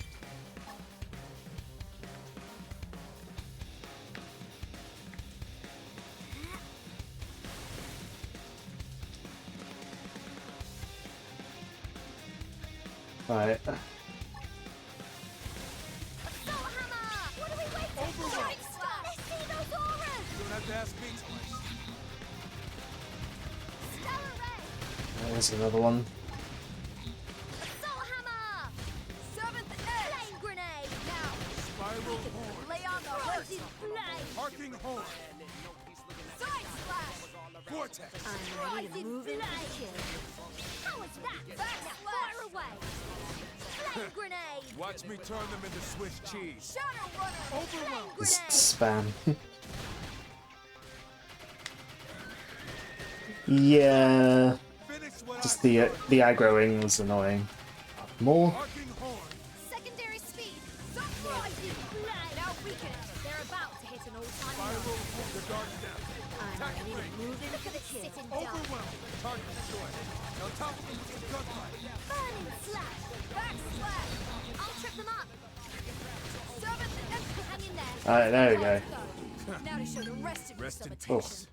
Right. What are we waiting for? Let's see those auras! You don't have to ask me twice. Stellar ray! There's another one. Soul hammer! Seventh edge! Flame grenade! Now! Spiral horn. Lay on the host! Flame! Arcing horn. Side slash! Vortex. I'm ready to move in and kill. How was that? Back fire away! Flame grenade! Watch me turn them into Swiss cheese. Shadow runner! Flame It's grenade! spam. Yeah, Finish what just I the aggroing was annoying. More. Arcing horn. Secondary speed. Surprise you! Now weaken it! They're about to hit an all-time Spiral low. horn. The dark down. I'm ready to move in for the kill. Sitting down. Overwhelm. Target destroyed. On top of them, gunfight. Burning slash! Back slash! I'll trip them up! Seventh edge! Hang in there! Alright, there we go. Now to show the rest of you Rest some in Oh. attention.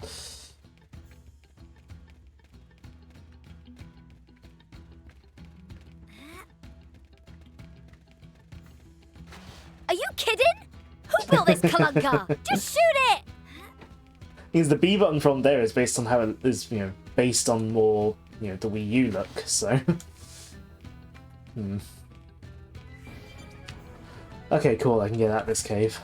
Are you kidding? Who built this clunker? Just shoot it! Because the B button from there is based on how it is, you know, based on more, you know, the Wii U look, so. Okay, cool, I can get out of this cave.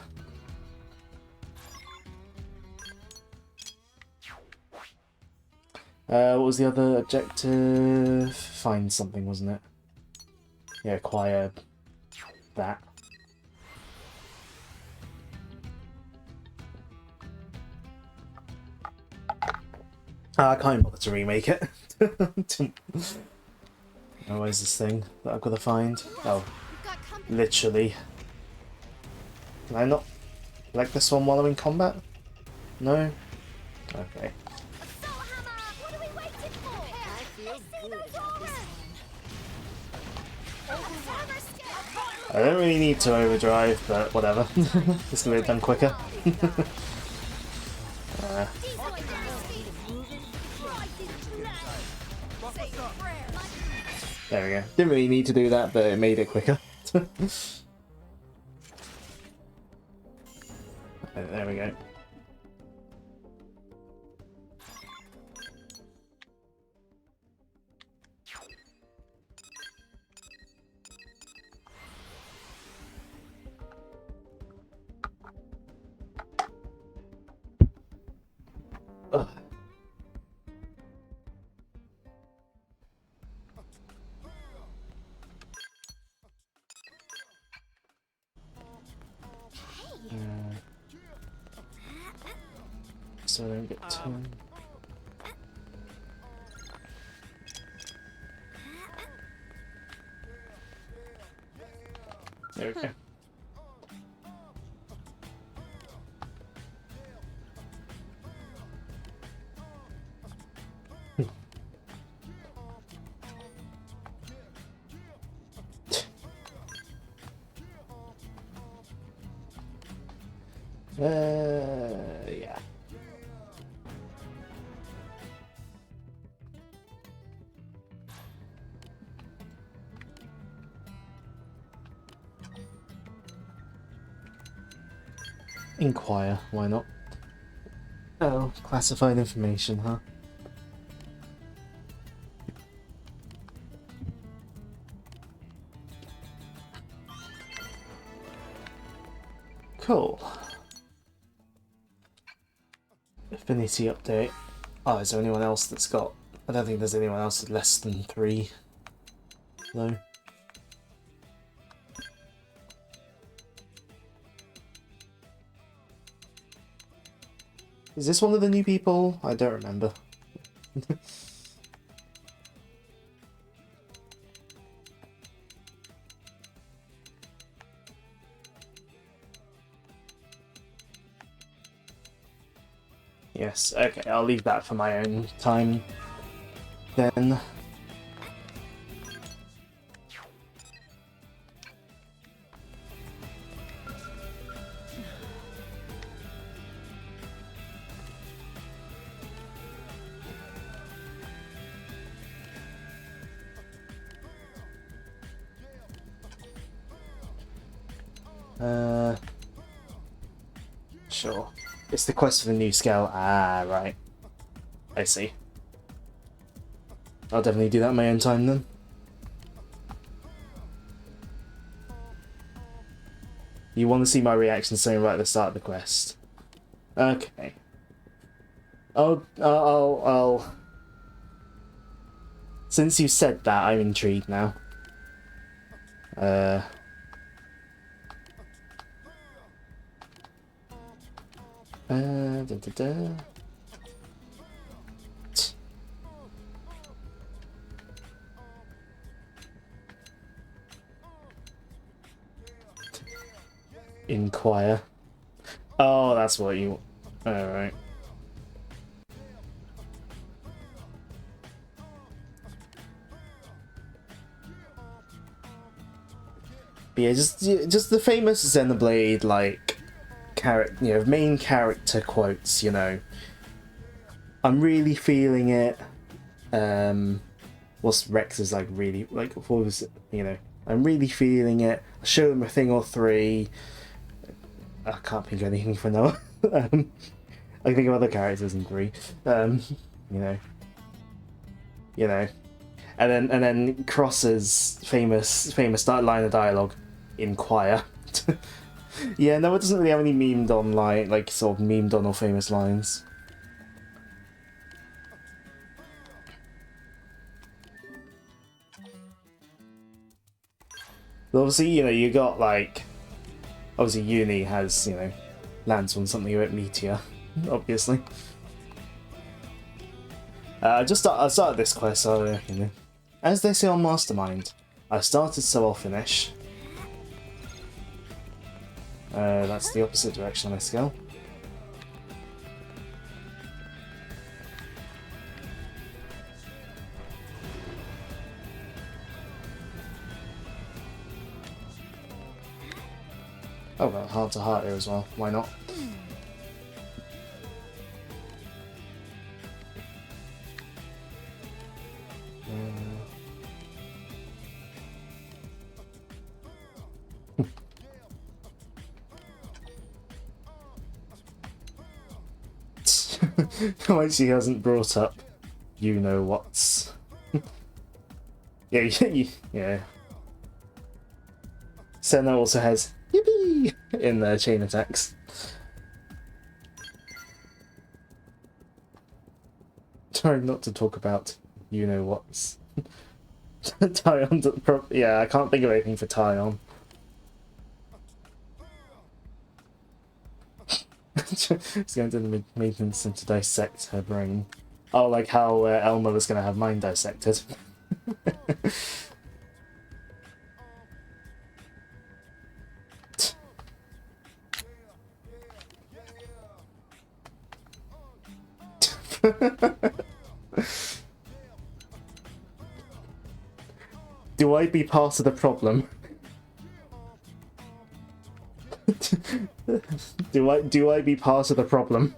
What was the other objective? Find something, wasn't it? Yeah, acquire that. I can't bother to remake it. Oh, where's this thing that I've got to find? Oh, We've got company. literally. Can I not select this one while I'm in combat? No? Okay. Soul hammer! What are we waiting for? I feel good about this one. I don't really need to overdrive, but whatever. Just to get it done quicker. There we go. Didn't really need to do that, but it made it quicker. There we go. Ugh. So I don't get turned. There we go. Yeah. Inquire, why not? Oh, classified information, huh? Cool. Affinity update. Oh, is there anyone else that's got... I don't think there's anyone else with less than 3, though. Is this one of the new people? I don't remember. Yes, okay, I'll leave that for my own time then. Sure. It's the quest for the new scale. Ah, right. I see. I'll definitely do that in my own time then. You want to see my reaction saying right at the start of the quest. Okay. I'll... Since you said that, I'm intrigued now. Da, da, da. Inquire. Oh, that's what you... Alright. But yeah, just the famous Xenoblade, like, main character quotes, you know. I'm really feeling it. What's Rex's like really like? What was it? You know, I'm really feeling it. I show them a thing or three. I can't think of anything for now. I can think of other characters in 3. You know, and then Cross's famous line of dialogue, inquire. Yeah, no, it doesn't really have any memed on like sort of memed on or famous lines. But obviously, you know, you got like obviously Uni has, you know, lands on something about Meteor, obviously. I started this quest, so you know, as they say on Mastermind, I started so I'll finish. That's the opposite direction of my skill. Oh well, heart to heart here as well. Why not? Why she hasn't brought up you know what's. Yeah, yeah. Senna also has yippee in their chain attacks. Trying not to talk about you know what's. Tyon, yeah, I can't think of anything for Tyon. He's going to the maintenance center to dissect her brain. Oh, like how Elma was going to have mine dissected. Do I be part of the problem? Do I be part of the problem?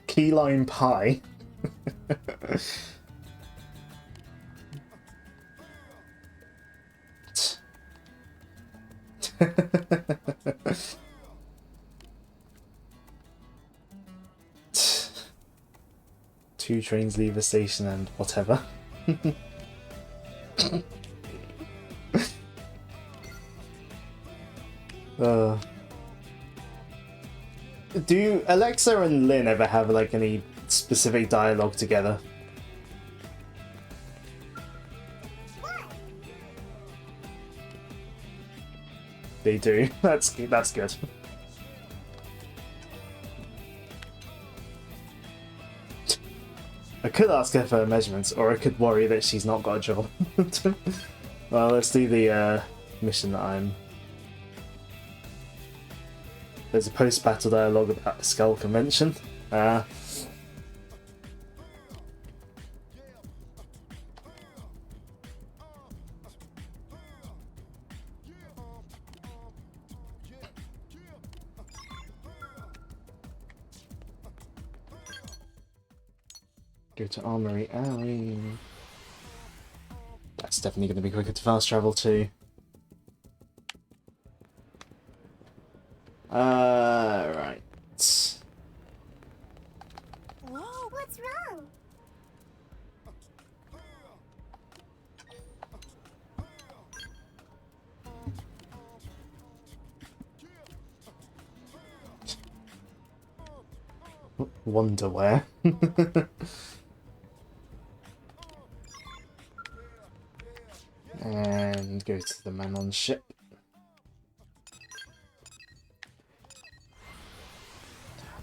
Key lime pie. Two trains leave the station and whatever. Do Alexa and Lynn ever have like any specific dialogue together? They do. That's good. I could ask her for her measurements, or I could worry that she's not got a job. Well, let's do the mission that I'm... There's a post-battle dialogue about the Skull Convention. Go to Armory Alley. That's definitely going to be quicker to fast travel too. Right. Whoa, what's wrong? Wonderwear. And go to the man on ship.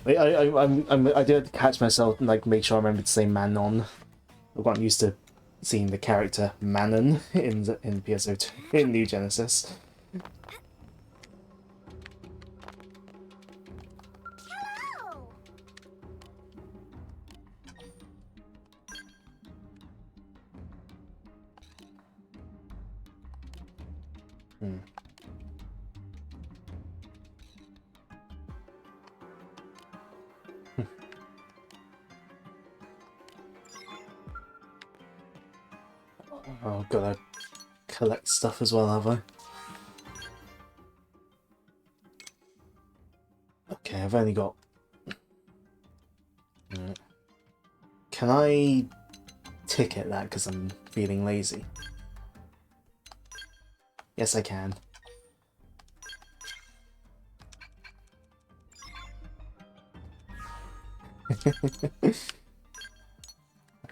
I did catch myself and like make sure I remembered to say Manon. I've gotten used to seeing the character Manon in PSO2 in New Genesis. Hello! Oh, gotta collect stuff as well, have I? Okay, I've only got... Right. Can I ticket that because I'm feeling lazy? Yes, I can. I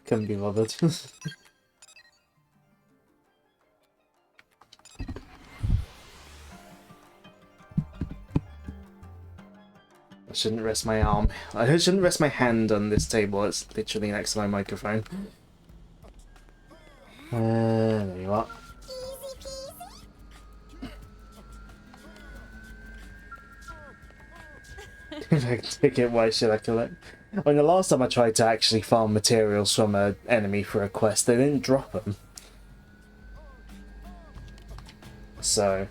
couldn't be bothered. I shouldn't rest my arm. I shouldn't rest my hand on this table. It's literally next to my microphone. There you are. Easy peasy. If I take it, why should I collect? I mean, the last time I tried to actually farm materials from an enemy for a quest, they didn't drop them. So...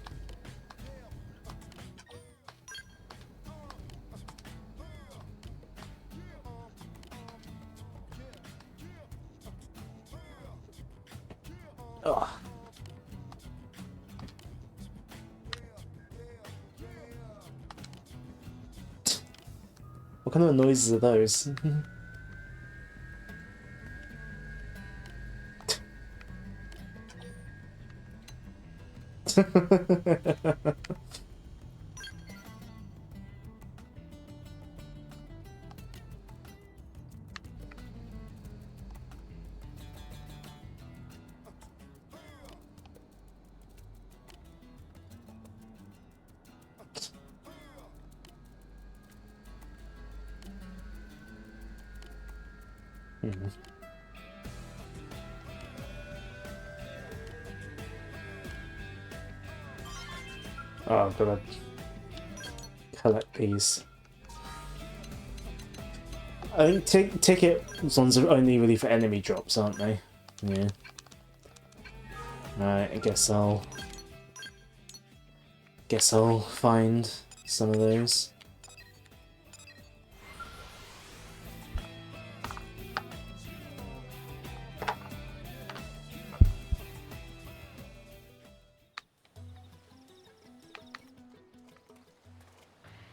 Ugh. What kind of noises are those? Oh, I've got to collect these. I think ticket ones are only really for enemy drops, aren't they? Yeah. Alright, I guess I'll find some of those.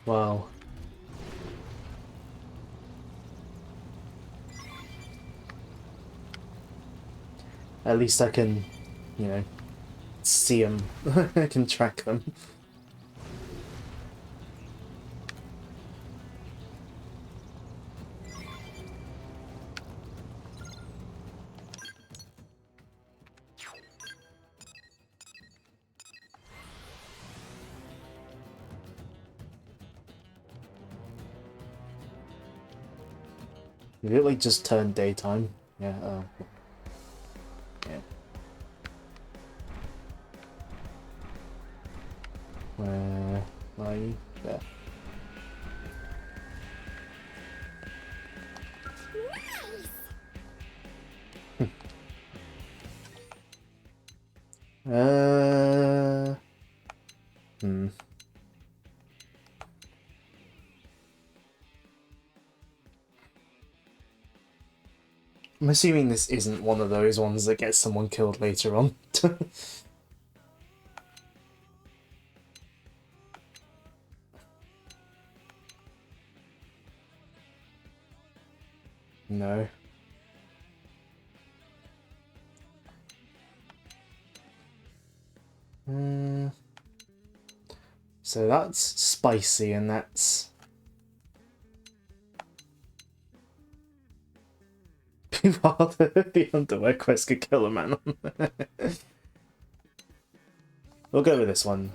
Wow. At least I can, you know, see them. I can track them. Did it like just turn daytime? Yeah, oh. Yeah. Where are you? There. Hmm. I'm assuming this isn't one of those ones that gets someone killed later on. No. So that's spicy, and that's... the underwear quest could kill a man. We'll go with this one.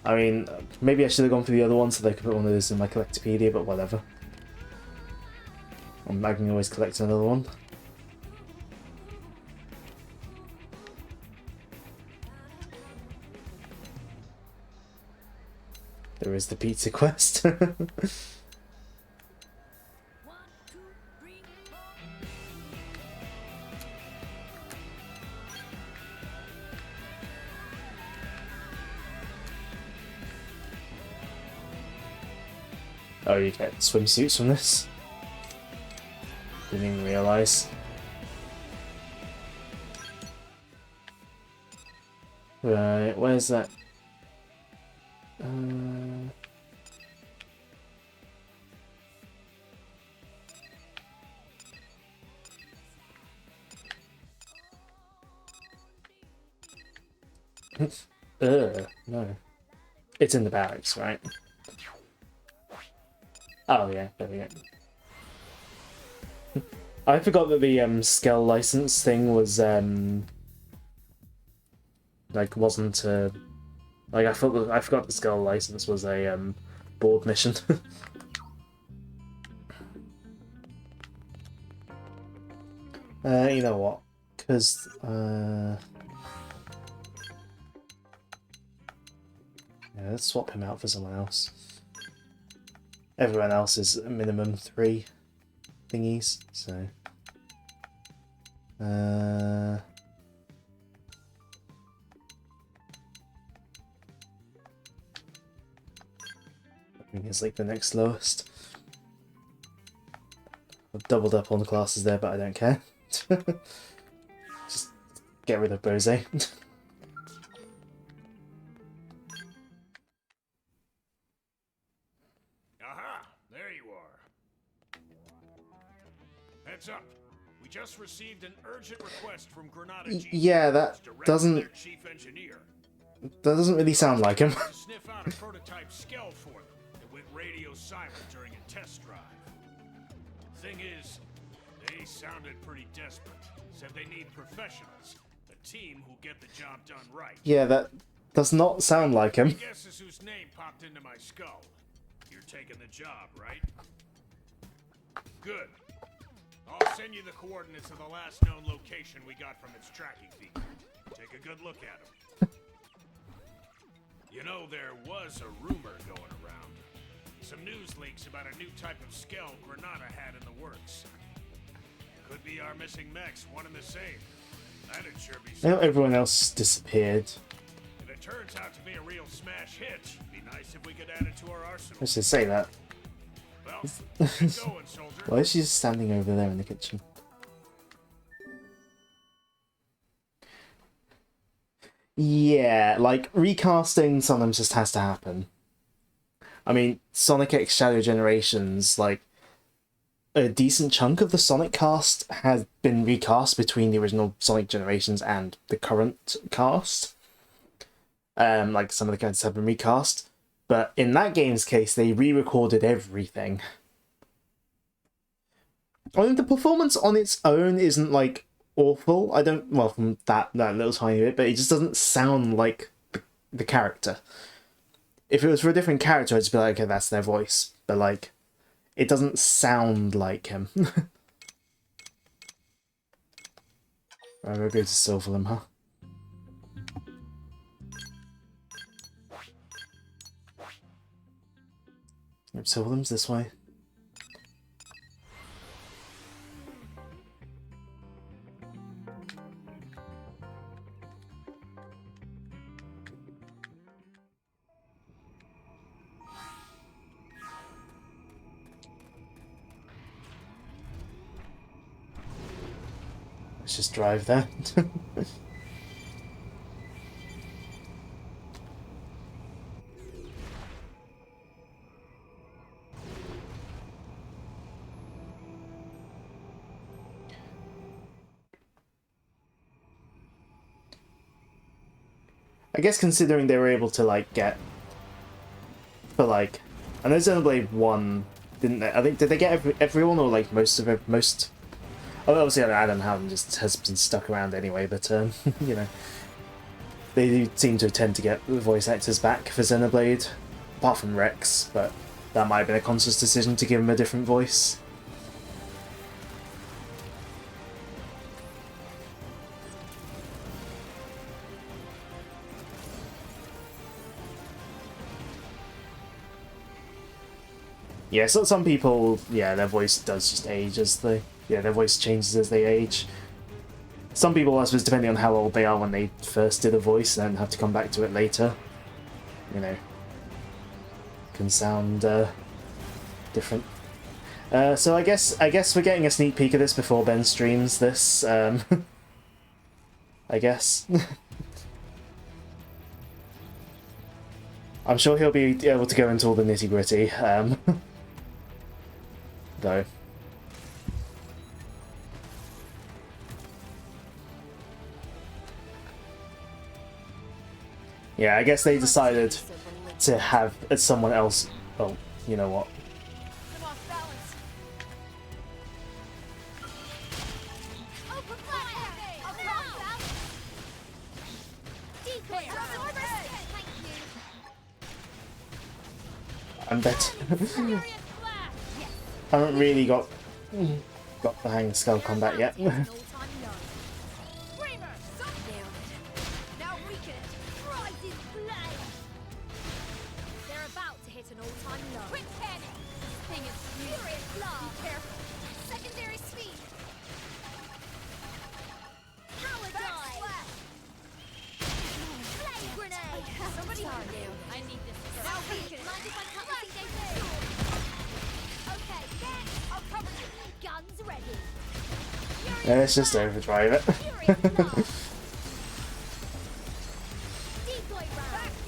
I mean, maybe I should have gone for the other one so they could put one of those in my Collectopedia, but whatever. I can always collect another one. There is the pizza quest. Oh, you get swimsuits from this? Didn't even realise. Right, where's that? No. It's in the barracks, right? Oh yeah, there we go. I forgot that the Skell license thing was like wasn't like I forgot the Skell license was a board mission. You know what? Because yeah, let's swap him out for someone else. Everyone else is a minimum 3 thingies, so... I think it's like the next lowest. I've doubled up on the classes there, but I don't care. Just get rid of Bose. Heads up. We just received an urgent request from Granada. Yeah, that doesn't really sound like him. To sniff out a prototype Skell for them. It went radio silent during a test drive. Thing is, they sounded pretty desperate. Said they need professionals, a team who'll get the job done right. Yeah, that does not sound like him. Guess is whose name popped into my skull. You're taking the job, right? Good. I'll send you the coordinates of the last known location we got from its tracking feed. Take a good look at them. You know, there was a rumor going around. Some news leaks about a new type of Skell Granada had in the works. Could be our missing mechs, one and the same. That'd sure be Now something. everyone else disappeared. If it turns out to be a real smash hit, be nice if we could add it to our arsenal. Let's just say that. Well, get going, soldier. Why is she just standing over there in the kitchen? Yeah, like, recasting sometimes just has to happen. I mean, Sonic X Shadow Generations, like, a decent chunk of the Sonic cast has been recast between the original Sonic Generations and the current cast. Like, some of the characters have been recast. But in that game's case, they re-recorded everything. I mean, the performance on its own isn't, like, awful. I don't, well, from that little tiny bit, but it just doesn't sound like the character. If it was for a different character, I'd just be like, okay, that's their voice. But, like, it doesn't sound like him. Right, we'll go to Silverlim, huh? Yep, Silverlim's this way. Let's just drive there. I guess considering they were able to, like, get... But, like... I know Xenoblade 1 didn't they? I think, did they get everyone, or, like, most of it? Most... Oh, obviously Adam Howden just has been stuck around anyway, but, you know... They do seem to tend to get the voice actors back for Xenoblade. Apart from Rex, but that might have been a conscious decision to give him a different voice. Yeah, so some people, yeah, their voice does just age as they... Yeah, their voice changes as they age. Some people, I suppose, depending on how old they are when they first did a voice and then have to come back to it later, you know, can sound different. So I guess we're getting a sneak peek of this before Ben streams this. I guess. I'm sure he'll be able to go into all the nitty gritty. Though. Yeah, I guess they decided to have someone else. Oh, you know what? Come on, balance. Open fire! Decoy, absorber stick! Thank you. I'm better. Furious blast! Yes. I haven't really got the hang of Skull Combat yet. Screamer, some nailed it. Now weaken it. Rise in flame. They're about to hit an all-time low. Quick panic. This thing is furious blast. Be careful. Secondary speed. Power dive. Flame grenade. Somebody nailed it. I need this. Now weaken it. Mind if I cut this engagement? Okay, next. I'll cover you. Guns ready. Yeah, let's just overdrive it. Furious blast. Decoy round.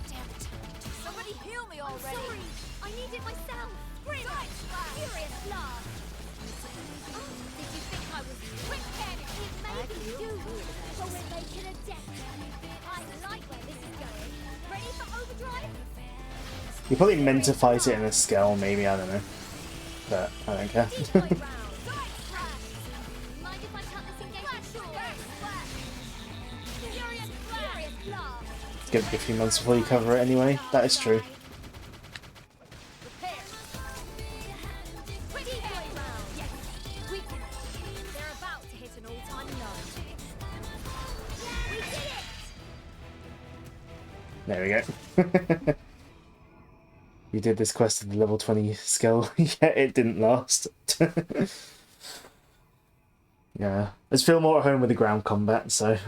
Damn it. Somebody heal me already. I'm sorry. I need it myself. Furious blast. Did you think I was quick panic? It may be you, but we're making a death. I like where this is going. Ready for overdrive? You probably meant to fight it in a scale, maybe, I don't know. But I don't care. Decoy round. Mind if I cut this engagement short? Furious blast. It's gonna be a few months before you cover it anyway. That is true. Prepare. Quick decoy round. Yes. Weaken it. They're about to hit an all-time low. We did it! There we go. You did this quest at the level 20 skill, yet it didn't last. Yeah, I just feel more at home with the ground combat, so...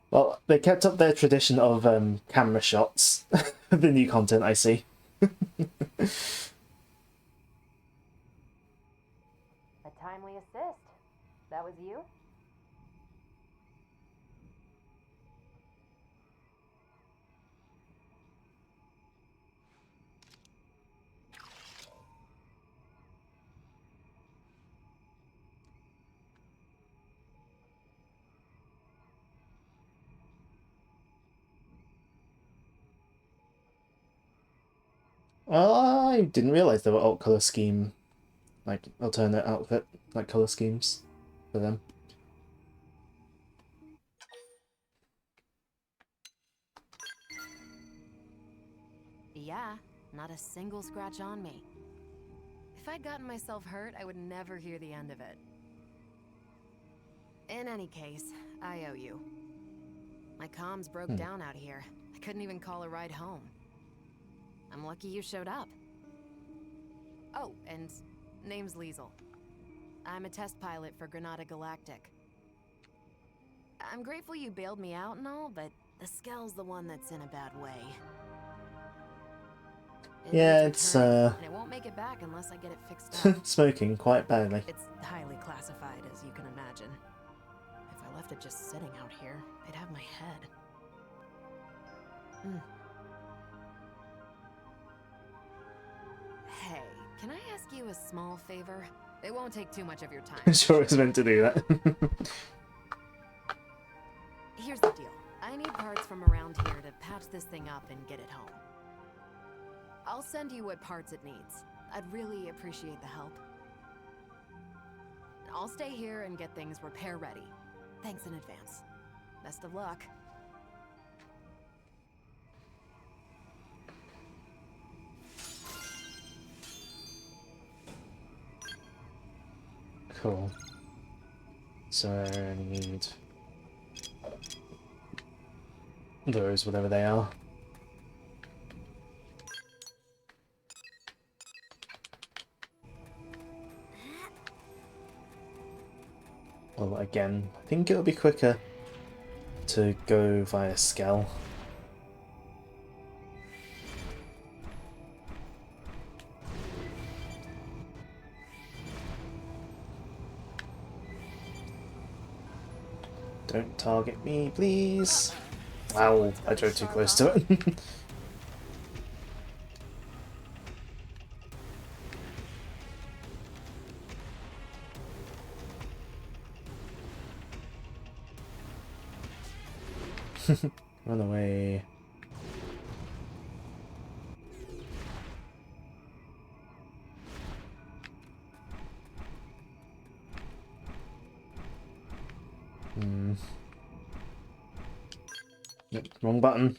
Well, they kept up their tradition of camera shots. The new content, I see. A timely assist. That was you? I didn't realise there were alt colour scheme, like alternate outfit, like colour schemes for them. Yeah, not a single scratch on me. If I'd gotten myself hurt, I would never hear the end of it. In any case, I owe you. My comms broke down out here. I couldn't even call a ride home. I'm lucky you showed up. Oh, and name's Liesel. I'm a test pilot for Granada Galactic. I'm grateful you bailed me out and all, but the Skell's the one that's in a bad way. Yeah, needs it's repairing, and it won't make it back unless I get it fixed up. smoking quite badly. It's highly classified, as you can imagine. If I left it just sitting out here, they'd have my head. Hey, can I ask you a small favor? It won't take too much of your time. Sure, it's meant to do that. Here's the deal. I need parts from around here to patch this thing up and get it home. I'll send you what parts it needs. I'd really appreciate the help. I'll stay here and get things repair ready. Thanks in advance. Best of luck. Cool. So I need those, whatever they are. Well, again, I think it'll be quicker to go via Skell. Don't target me, please. Ow, I drove too close to it. Run away. Nope, wrong button.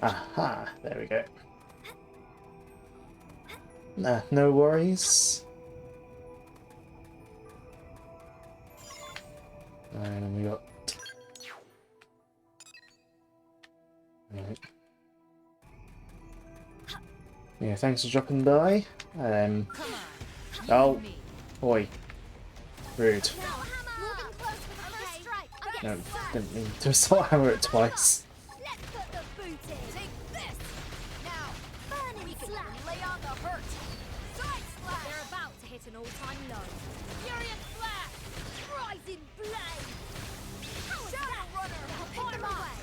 Aha, there we go. Nah, no worries. And we got... Right. Yeah, thanks for dropping by. Oh, boy. Rude. No, didn't mean to assault hammer it twice. Let's put the boot in. Take this. Now, burning slash. Lay on the hurt. Side slash. They're about to hit an all-time low. Furious flash. Rising blade. Shadow runner. Pick them away.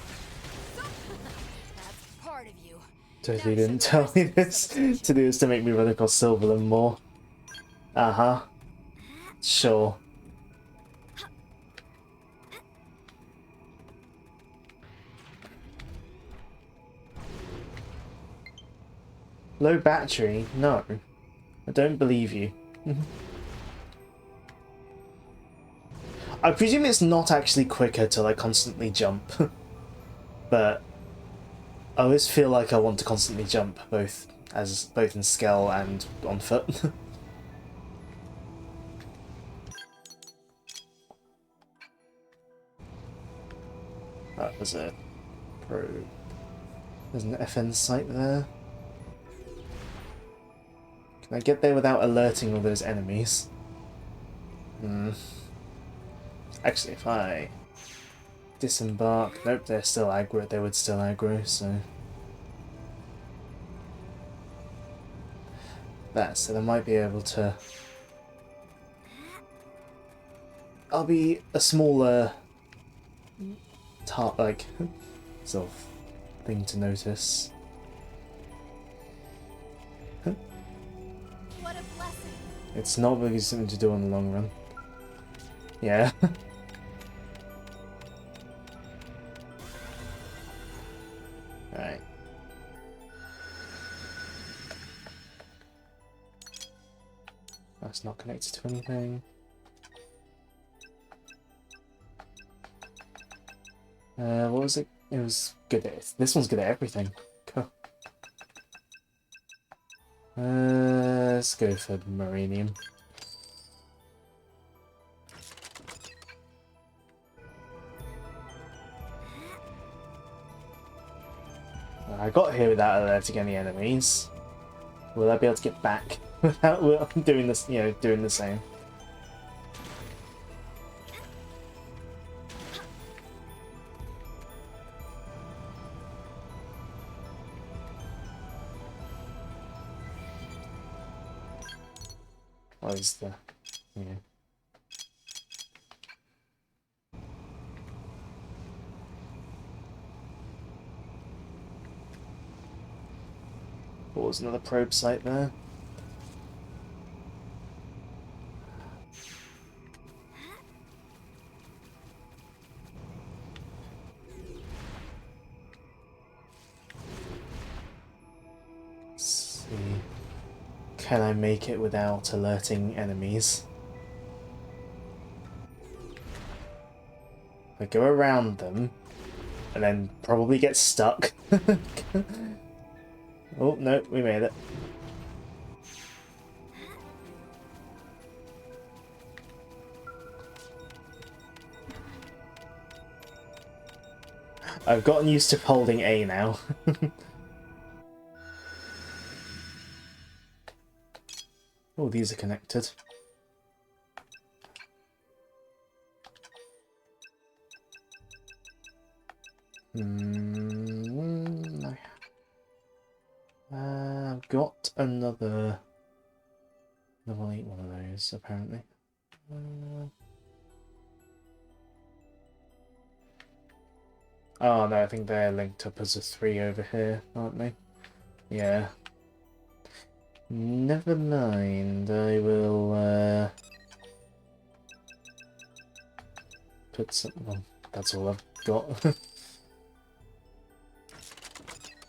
That's part of you. Totally didn't tell me this to do this to make me run across Silverland more. Uh-huh. Sure. Low battery? No. I don't believe you. I presume it's not actually quicker to like constantly jump, but I always feel like I want to constantly jump, both in Skell and on foot. That was a probe. There's an FN site there. Can I get there without alerting all those enemies? Actually, if I disembark... Nope, they're still aggro. They would still aggro, so... That, so I might be able to... I'll be a smaller... like... sort of thing to notice. What a blessing. It's not really something to do on the long run. Yeah. Right. That's not connected to anything. What was it? It was good at... This one's good at everything. Cool. Let's go for Marinium. I got here without alerting any enemies. Will I be able to get back without doing this? You know, doing the same. What is the... Yeah. What was another probe site there? Let's see. Can I make it without alerting enemies? I go around them and then probably get stuck. Oh, no, we made it. I've gotten used to holding A now. Oh, these are connected. I've got another level 8 one of those, apparently. Oh no, I think they're linked up as a 3 over here, aren't they? Yeah. Never mind, I will put some... Well, that's all I've got.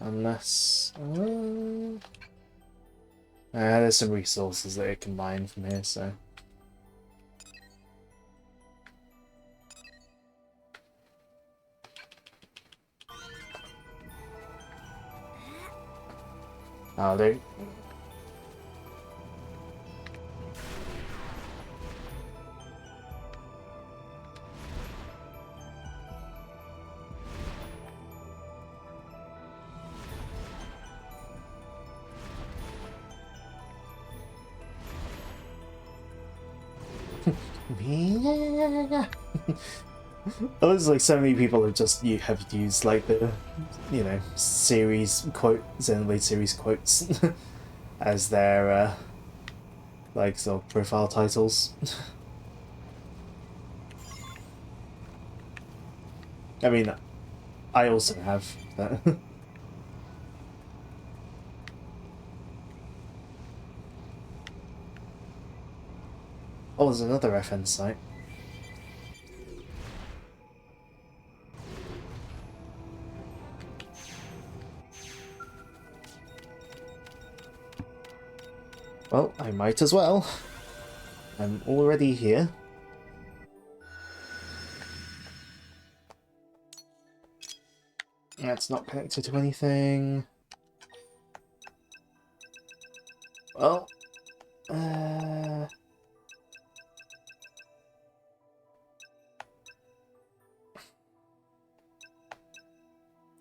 Unless... there's some resources that it can mine from here, so... I'll do. There's like so many people have just have used like the series quote Xenoblade series quotes as their like sort of profile titles. I mean, I also have that. Oh, there's another FN site. Well, I might as well. I'm already here. That's not connected to anything. Well,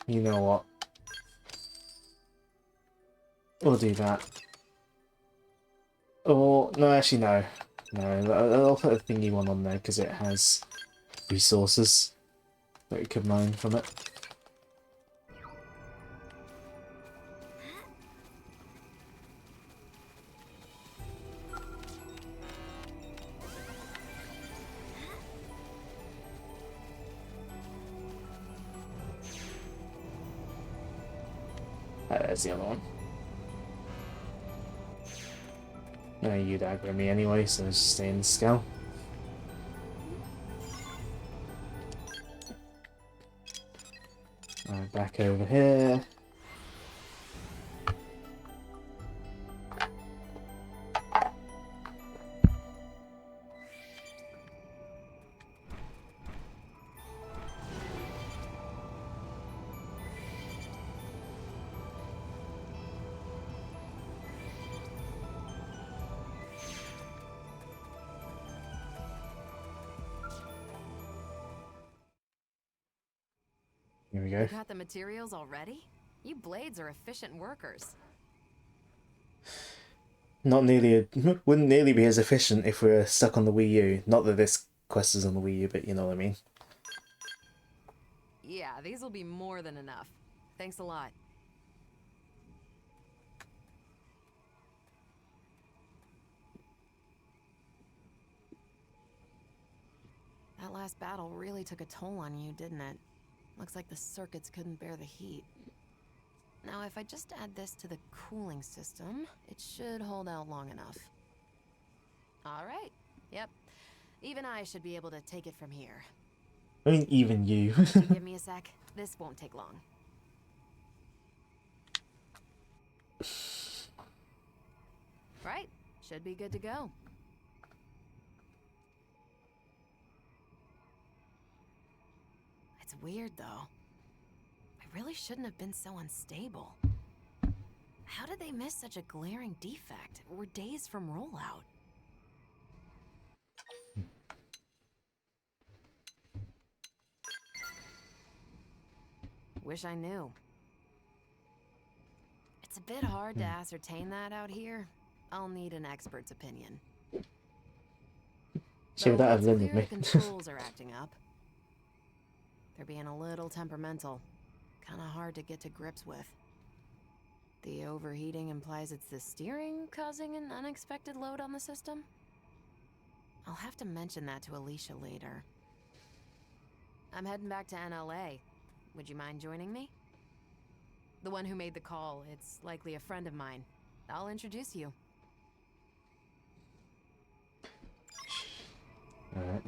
you know what? We'll do that. Or, no, actually, no. No, I'll put a thingy one on there because it has resources that we could mine from it. There's the other one. No, you'd aggro me anyway, so just stay in the scale. Alright, back over here. Here we go. You got the materials already? You blades are efficient workers. Not nearly, wouldn't nearly be as efficient if we were stuck on the Wii U. Not that this quest is on the Wii U, but you know what I mean. Yeah, these will be more than enough. Thanks a lot. That last battle really took a toll on you, didn't it? Looks like the circuits couldn't bear the heat. Now, if I just add this to the cooling system, it should hold out long enough. All right. Yep. Even I should be able to take it from here. I mean, even you. Give me a sec. This won't take long. Right. Should be good to go. It's weird, though. I really shouldn't have been so unstable. How did they miss such a glaring defect? We're days from rollout. Wish I knew. It's a bit hard to ascertain that out here. I'll need an expert's opinion. Should that have Though lended it's me? clear the controls are acting up. They're being a little temperamental. Kinda hard to get to grips with. The overheating implies it's the steering causing an unexpected load on the system? I'll have to mention that to Alicia later. I'm heading back to NLA. Would you mind joining me? The one who made the call, it's likely a friend of mine. I'll introduce you. Alright.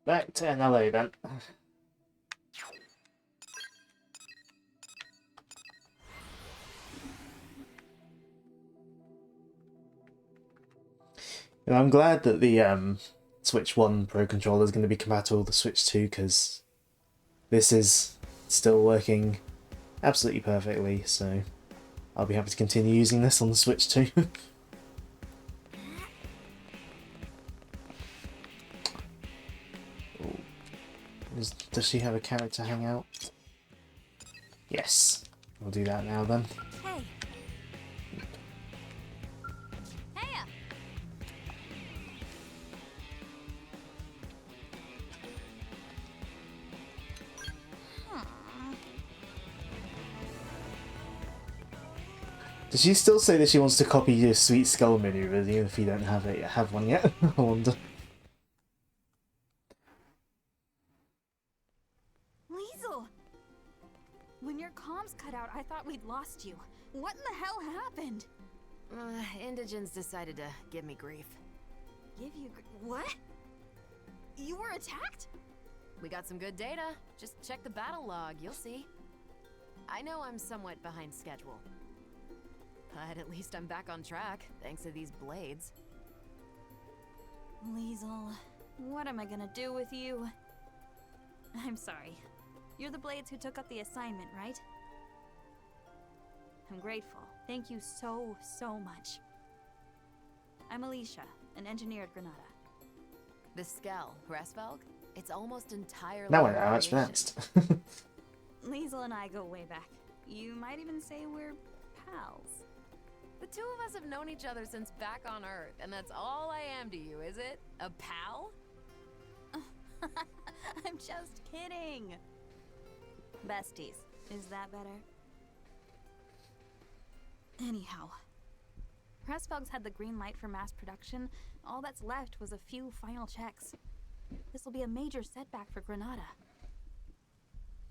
Back to NLA then. And I'm glad that the Switch 1 Pro Controller is going to be compatible with the Switch 2, because this is still working absolutely perfectly, so I'll be happy to continue using this on the Switch 2. Does she have a character hangout? Yes. We'll do that now then. Hey. Heya. Does she still say that she wants to copy your Sweet Skull maneuver, even if you don't have one yet? I wonder. Liesel! When your comms cut out, I thought we'd lost you. What in the hell happened? Indigens decided to give me grief. Give you what? You were attacked? We got some good data. Just check the battle log, you'll see. I know I'm somewhat behind schedule. But at least I'm back on track, thanks to these blades. Liesel, what am I gonna do with you? I'm sorry. You're the Blades who took up the assignment, right? I'm grateful. Thank you so, so much. I'm Alicia, an engineer at Granada. The Skell, Hresvelg? It's almost entirely Now I know her how it's creation. pronounced. Liesel and I go way back. You might even say we're pals. The two of us have known each other since back on Earth, and that's all I am to you, is it? A pal? I'm just kidding. Besties. Is that better? Anyhow, Hresvelg's had the green light for mass production. All that's left was a few final checks. This will be a major setback for Granada.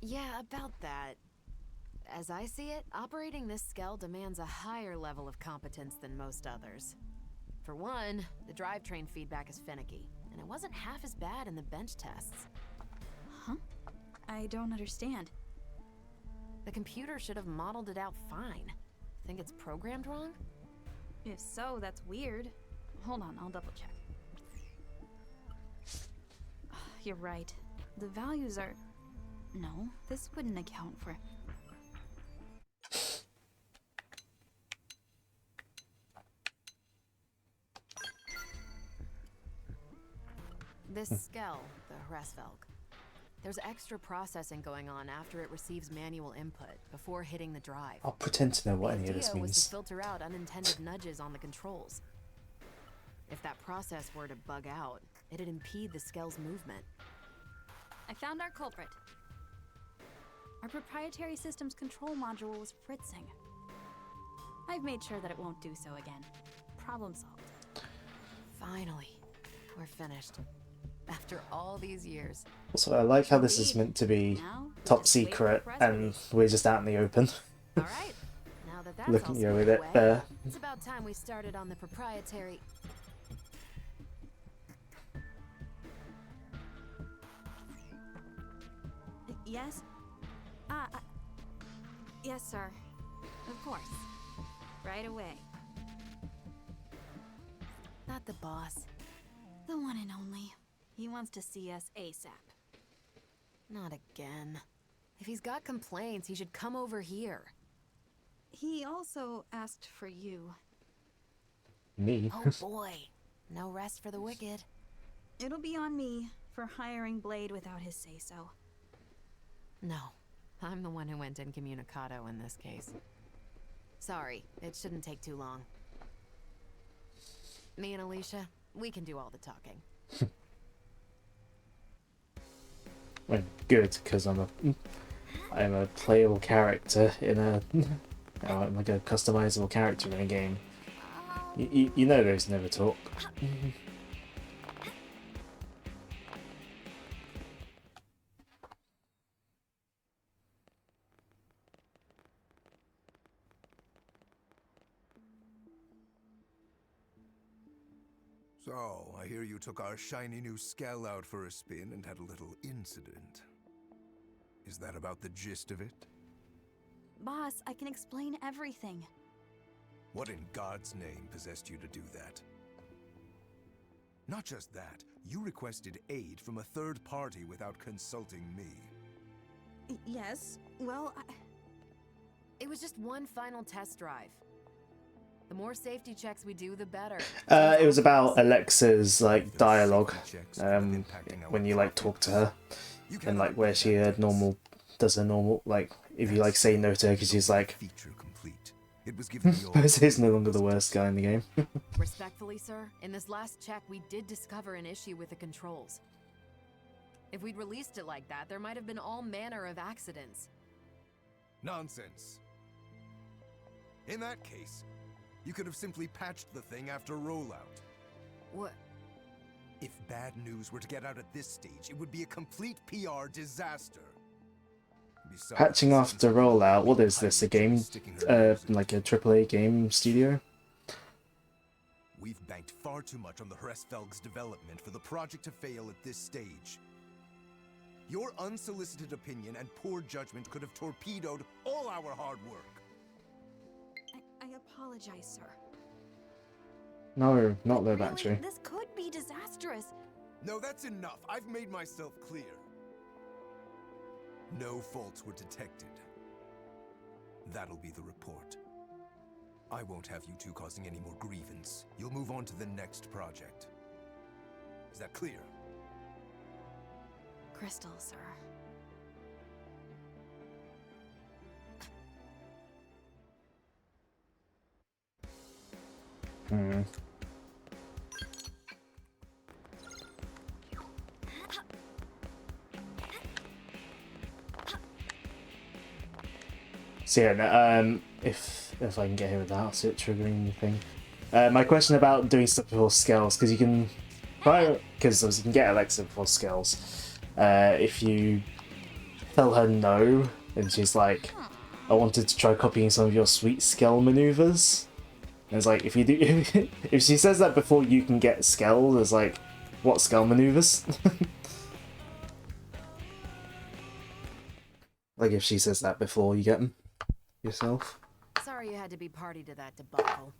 Yeah, about that. As I see it, operating this Skell demands a higher level of competence than most others. For one, the drivetrain feedback is finicky, and it wasn't half as bad in the bench tests. Huh? I don't understand. The computer should have modeled it out fine. Think it's programmed wrong? If so, that's weird. Hold on, I'll double check. You're right. The values are... No, this wouldn't account for... This Skell, the Hresvelg. There's extra processing going on after it receives manual input, before hitting the drive. I'll pretend to know what any of The this idea was means. to filter out unintended nudges on the controls. If that process were to bug out, it'd impede the Skell's movement. I found our culprit. Our proprietary systems control module was fritzing. I've made sure that it won't do so again. Problem solved. Finally, we're finished. After all these years. Also, I like how this is meant to be Now, we top just wait for secret the press and release. we're just out in the open. Alright, now that that's Looking all you with squared it away, there. it's about time we started on the proprietary... Yes? Yes, sir. Of course. Right away. Not the boss. The one and only. He wants to see us ASAP. Not again. If he's got complaints, he should come over here. He also asked for you. Me. Oh boy. No rest for the wicked. It'll be on me for hiring Blade without his say-so. No. I'm the one who went incommunicado in this case. Sorry, it shouldn't take too long. Me and Alicia, we can do all the talking. Well, good, because I'm a playable character in a... I'm like a customizable character in a game. You know those never talk. So, I hear you took our shiny new Skell out for a spin and had a little incident. Is that about the gist of it? Boss, I can explain everything. What in God's name possessed you to do that? Not just that, you requested aid from a third party without consulting me. Yes, well, It was just one final test drive. The more safety checks we do, the better. It was about Alexa's like dialogue, when you like talk to her, and like where she does her normal, like if you like say no to her because she's like, Feature complete. It was given to your Jose's no longer the worst guy in the game. Respectfully, sir, in this last check, we did discover an issue with the controls. If we'd released it like that, there might have been all manner of accidents. nonsense. In that case, you could have simply patched the thing after rollout. What? If bad news were to get out at this stage, it would be a complete PR disaster. Besides, Patching after rollout, what is this, a game, Sticking her nose in. like a AAA game studio? We've banked far too much on the Hresvelg's development for the project to fail at this stage. Your unsolicited opinion and poor judgment could have torpedoed all our hard work. I apologize, sir. No, not low Really, battery. this could be disastrous. No, that's enough. I've made myself clear. No faults were detected. That'll be the report. I won't have you two causing any more grievance. You'll move on to the next project. Is that clear? Crystal, sir. So yeah, no, if I can get here without it triggering anything. My question about doing stuff before scales, because you can because you can get Alexa before scales. If you tell her no, and she's like, I wanted to try copying some of your sweet scale maneuvers. And it's like, if you do, if she says that before you can get scale, it's like, what scale maneuvers? Like if she says that before you get them yourself. Sorry you had to be party to that debacle.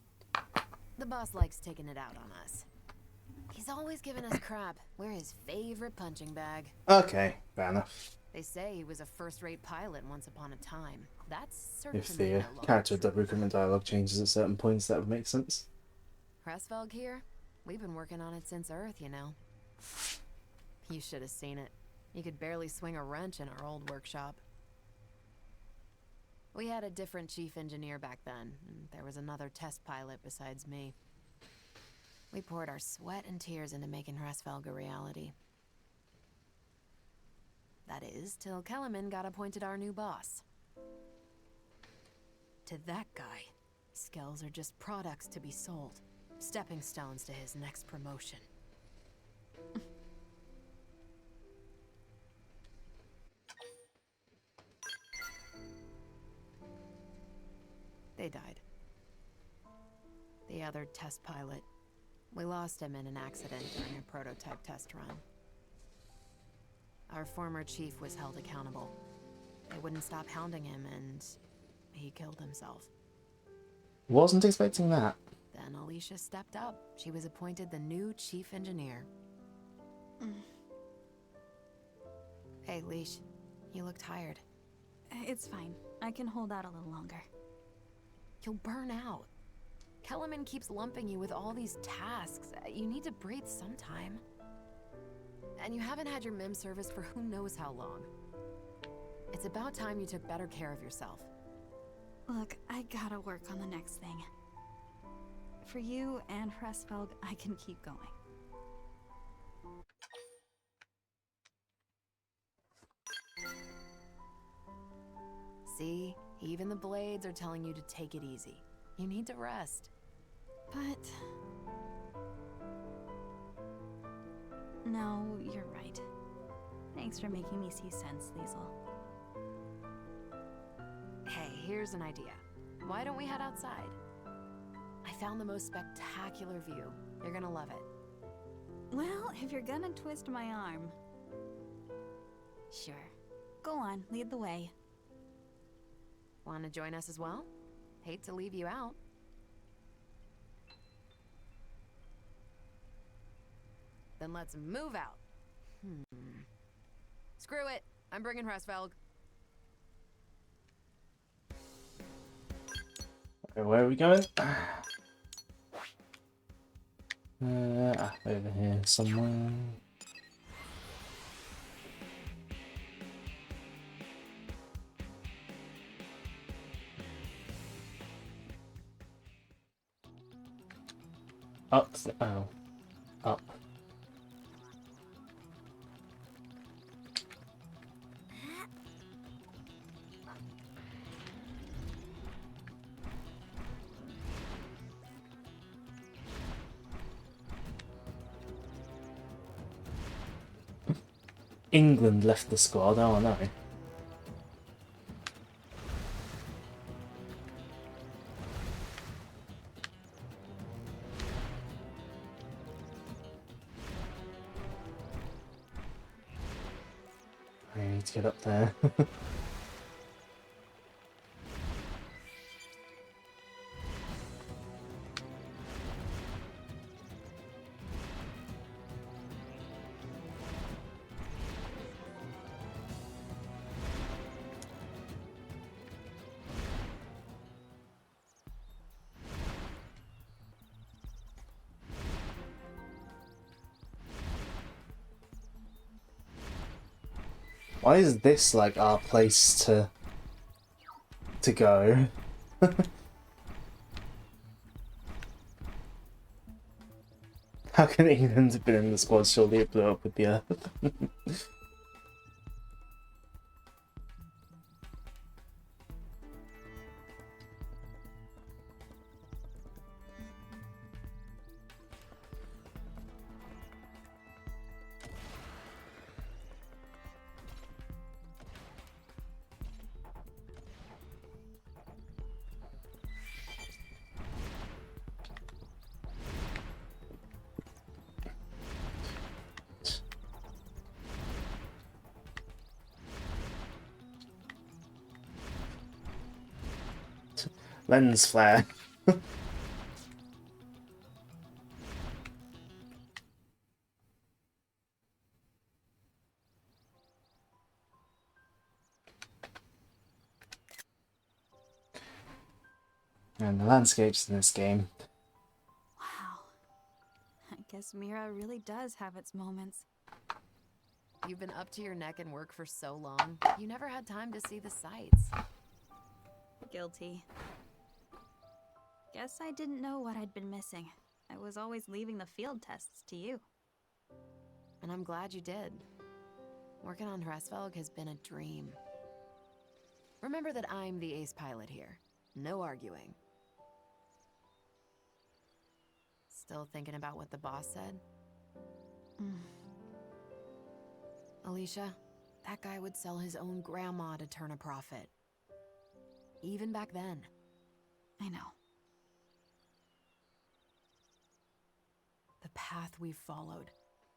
The boss likes taking it out on us. He's always giving us crap. We're his favorite punching bag. Okay, fair enough. They say he was a first-rate pilot once upon a time. That's certainly If the no longer character true. recruitment dialogue changes at certain points, that would make sense. Pressfelg here? We've been working on it since Earth, you know. You should have seen it. You could barely swing a wrench in our old workshop. We had a different chief engineer back then, and there was another test pilot besides me. We poured our sweat and tears into making Pressfelg a reality. That is, till Kellerman got appointed our new boss. To that guy, skills are just products to be sold. Stepping stones to his next promotion. They died. The other test pilot. We lost him in an accident during a prototype test run. Our former chief was held accountable. They wouldn't stop hounding him, and he killed himself. Wasn't expecting that. Then Alicia stepped up. She was appointed the new chief engineer. Hey, Leash. You look tired. It's fine. I can hold out a little longer. You'll burn out. Kellerman keeps lumping you with all these tasks. You need to breathe sometime. And you haven't had your MIM service for who knows how long. It's about time you took better care of yourself. Look, I gotta work on the next thing. For you and Pressfelg, I can keep going. See? Even the blades are telling you to take it easy. You need to rest. But... no, you're right. Thanks for making me see sense, Liesel. Hey, here's an idea. Why don't we head outside? I found the most spectacular view. You're gonna love it. Well, if you're gonna twist my arm... Sure. Go on, lead the way. Want to join us as well? Hate to leave you out. Then let's move out. Screw it. I'm bringing Pressfelg. Where are we going? Over here somewhere. Up. Oh. Up. England left the squad, oh no. I need to get up there. Why is this like our place to go? How can England have been in the squad? Surely it blew up with the Earth. Lens flare. And the landscapes in this game. Wow. I guess Mira really does have its moments. You've been up to your neck in work for so long, you never had time to see the sights. Guilty. Guess I didn't know what I'd been missing. I was always leaving the field tests to you. And I'm glad you did. Working on Hresvelg has been a dream. Remember that I'm the ace pilot here. No arguing. Still thinking about what the boss said? Alicia, that guy would sell his own grandma to turn a profit. Even back then. I know. The path we've followed,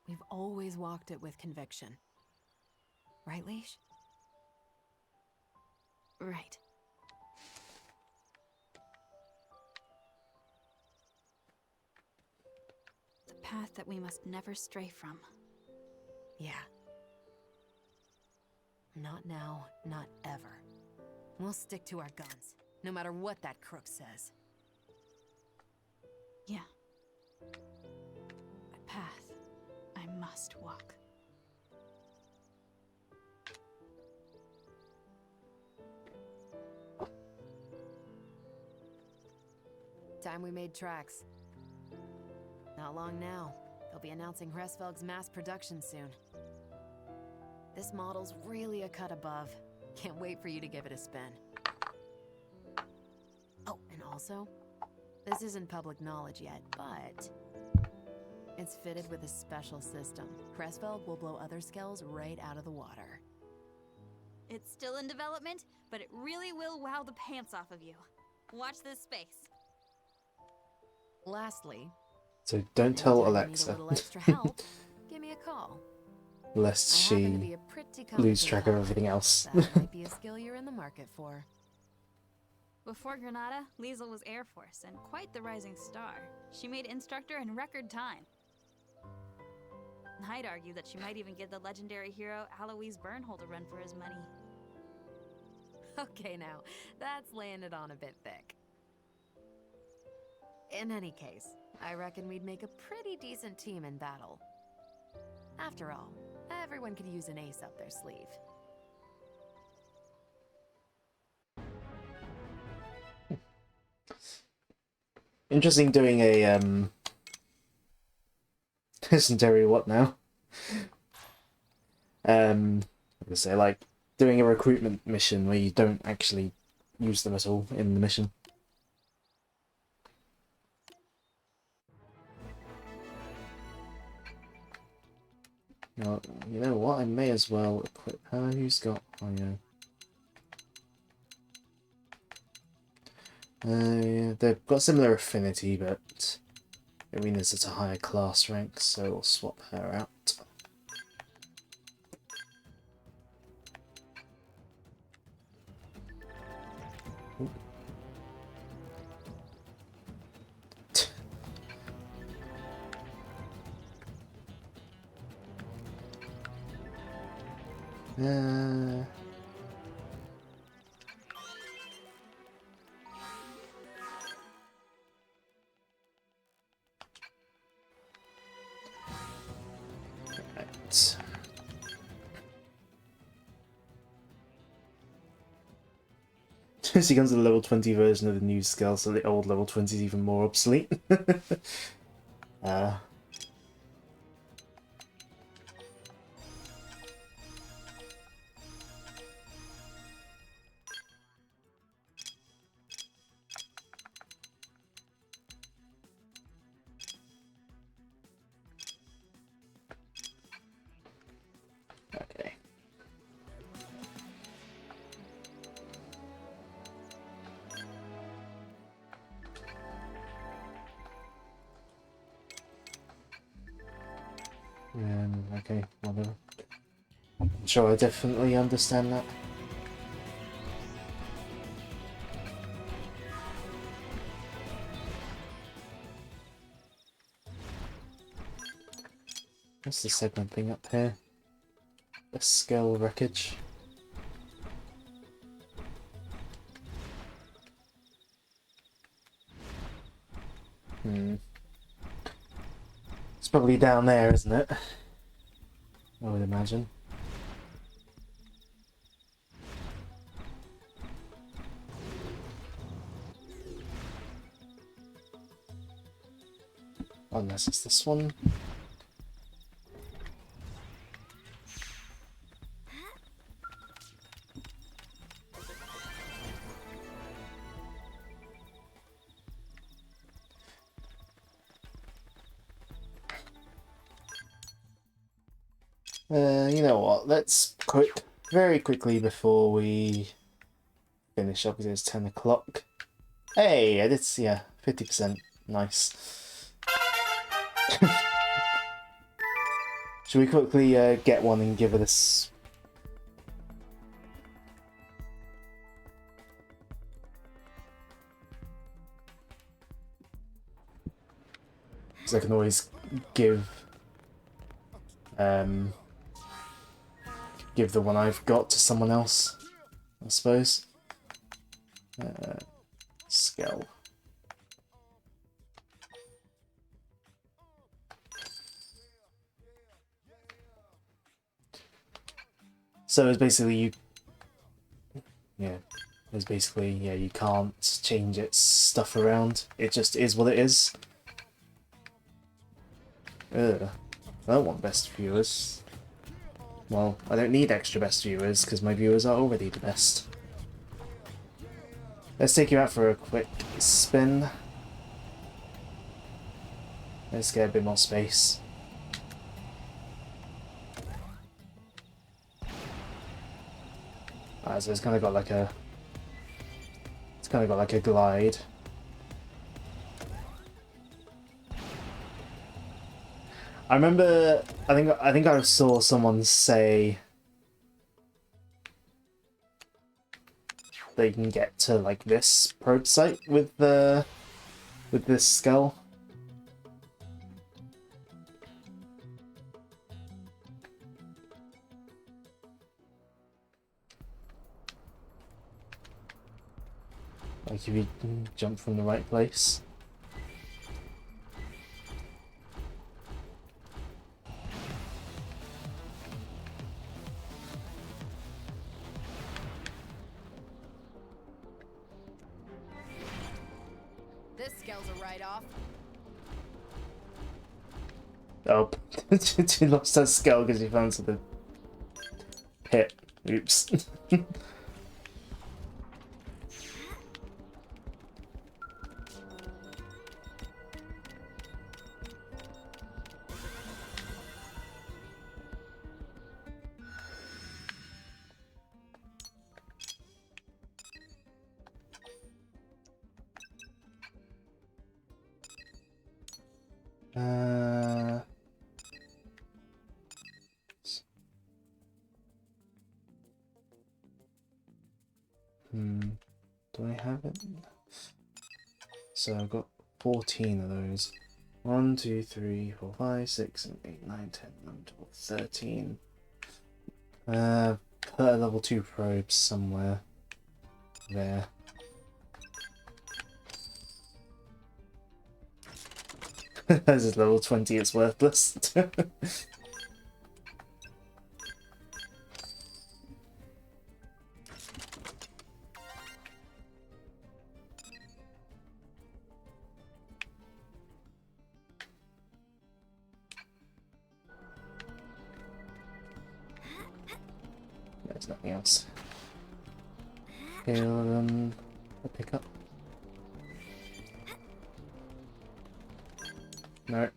we've always walked it with conviction. Right, Leash? Right. The path that we must never stray from. Yeah. Not now, not ever. We'll stick to our guns, no matter what that crook says. Yeah. A path I must walk. Time we made tracks. Not long now. They'll be announcing Hresvelg's mass production soon. This model's really a cut above. Can't wait for you to give it a spin. Oh, and also, this isn't public knowledge yet, but it's fitted with a special system. Hresvelg will blow other skells right out of the water. It's still in development, but it really will wow the pants off of you. Watch this space. Lastly, So don't tell anytime you need Alexa. a little extra help, give me a call. Lest I happen to she be a pretty lose competent track of pilot. everything else. That might be a skill you're in the market for. Before Granada, Liesl was Air Force and quite the rising star. She made instructor in record time. I'd argue that she might even give the legendary hero Alois Bernhold a run for his money. Okay now, that's laying it on a bit thick. In any case, I reckon we'd make a pretty decent team in battle. After all, everyone could use an ace up their sleeve. Interesting doing a legendary what now? I was say like doing a recruitment mission where you don't actually use them at all in the mission. You know what? I may as well equip her. Who's got? Oh yeah. Yeah, they've got similar affinity, but Irina's at a higher class rank, so we'll swap her out. Uh, right. She comes with a level 20 version of the new skill, so the old level 20 is even more obsolete. uh, okay. Okay, whatever. I'm sure I definitely understand that. What's the segment thing up here? The scale wreckage. It's probably down there, isn't it? I would imagine. Unless it's this one. You know what? Let's very quickly before we finish up, because it's 10 o'clock. Hey, I did see 50%. Nice. Should we quickly get one and give it a because I can always give give the one I've got to someone else, I suppose. Skill. So it's basically you can't change its stuff around. It just is what it is. Ugh. I don't want best viewers. Well, I don't need extra best viewers because my viewers are already the best. Let's take you out for a quick spin. Let's get a bit more space. So it's kind of got like a glide. I remember, I think I saw someone say that you can get to like this probe site with this skull. Like if you jump from the right place. This scale's a write-off. Oh, she lost her skull because she fell into the pit. Oops. Do I have it? So I've got 14 of those. 1, 2, 3, 4, 5, 6, 7, 8, 9, 10, 11, 12, 13. Put a level 2 probe somewhere there. This is level 20, it's worthless. There's nothing else. Here, a pickup. No. Right.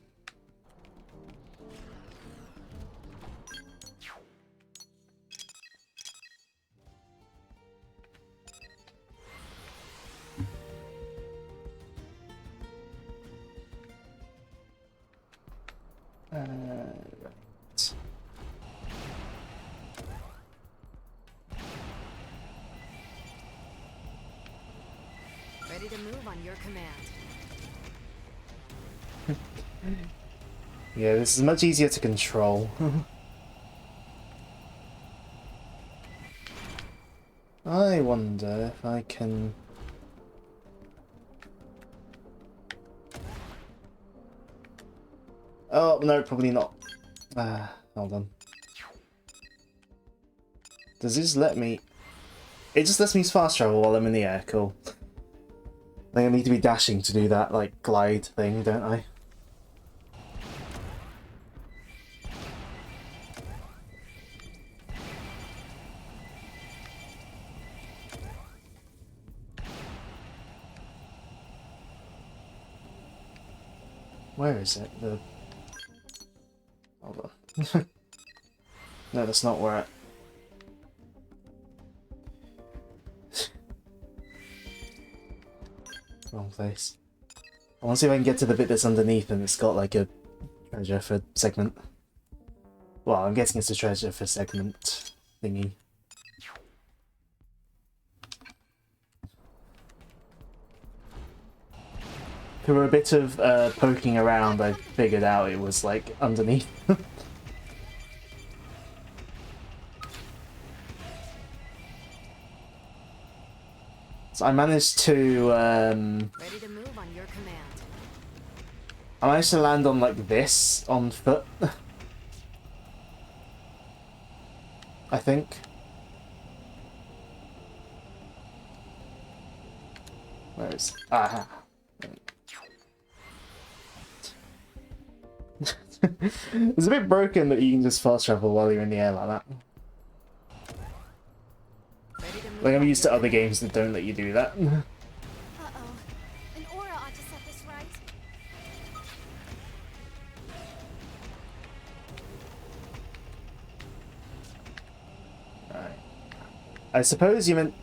Ready to move on your command. Yeah, this is much easier to control. I wonder if I can... Oh, no, probably not. Hold on. Does this let me... It just lets me fast travel while I'm in the air, cool. I think I need to be dashing to do that, like, glide thing, don't I? Where is it? The... Hold on. No, that's not where Wrong place. I want to see if I can get to the bit that's underneath and it's got like a treasure for segment. Well, I'm guessing it's a treasure for segment thingy. Through a bit of poking around, I figured out it was like underneath. So I managed to Ready to move on your command. I managed to land on like this on foot. I think. Where is... Ah. It's a bit broken that you can just fast travel while you're in the air like that. Like, I'm used to other games that don't let you do that. Uh-oh. An aura ought to set this right. Alright. I suppose you meant...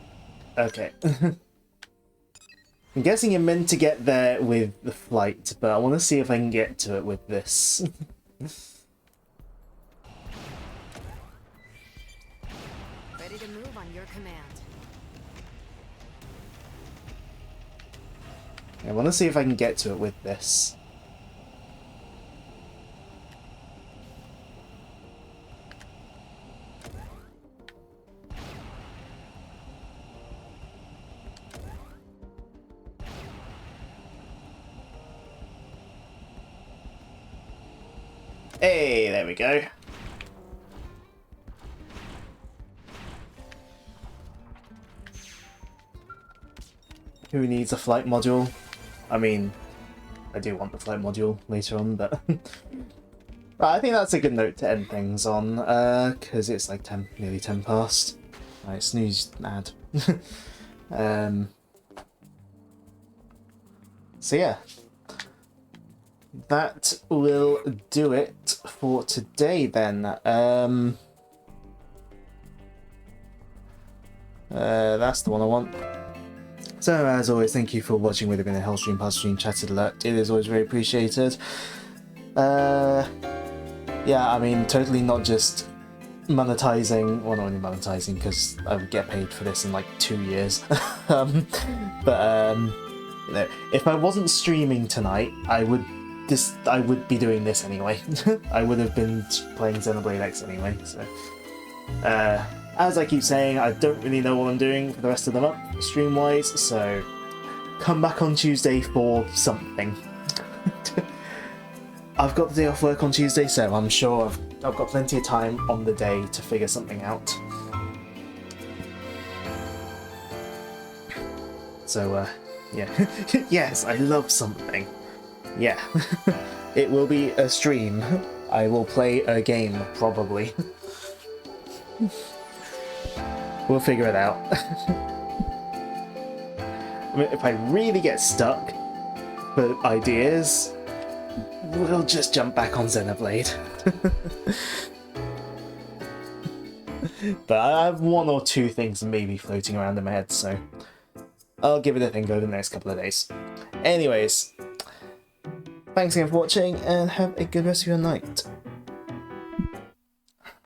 Okay. I'm guessing you're meant to get there with the flight, but I want to see if I can get to it with this. Ready to move on your command. I want to see if I can get to it with this. Hey, there we go. Who needs a flight module? I mean, I do want the flight module later on, but... Right, I think that's a good note to end things on, because it's like nearly 10 past. Right, snooze ad. So yeah. That will do it for today then. That's the one I want. So as always, thank you for watching with a Hellstream past stream chatted alert. It is always very appreciated. Yeah, I mean, totally not just monetizing, well, not only monetizing because I would get paid for this in like 2 years. You know, if I wasn't streaming tonight, I would be doing this anyway. I would have been playing Xenoblade X anyway, so... as I keep saying, I don't really know what I'm doing for the rest of the month, stream-wise, so... Come back on Tuesday for something. I've got the day off work on Tuesday, so I'm sure I've got plenty of time on the day to figure something out. So, yeah. Yes, I love something. Yeah. It will be a stream. I will play a game, probably. We'll figure it out. I mean, if I really get stuck for ideas, we'll just jump back on Xenoblade. But I have one or two things maybe floating around in my head, so I'll give it a think over the next couple of days. Anyways, thanks again for watching, and have a good rest of your night.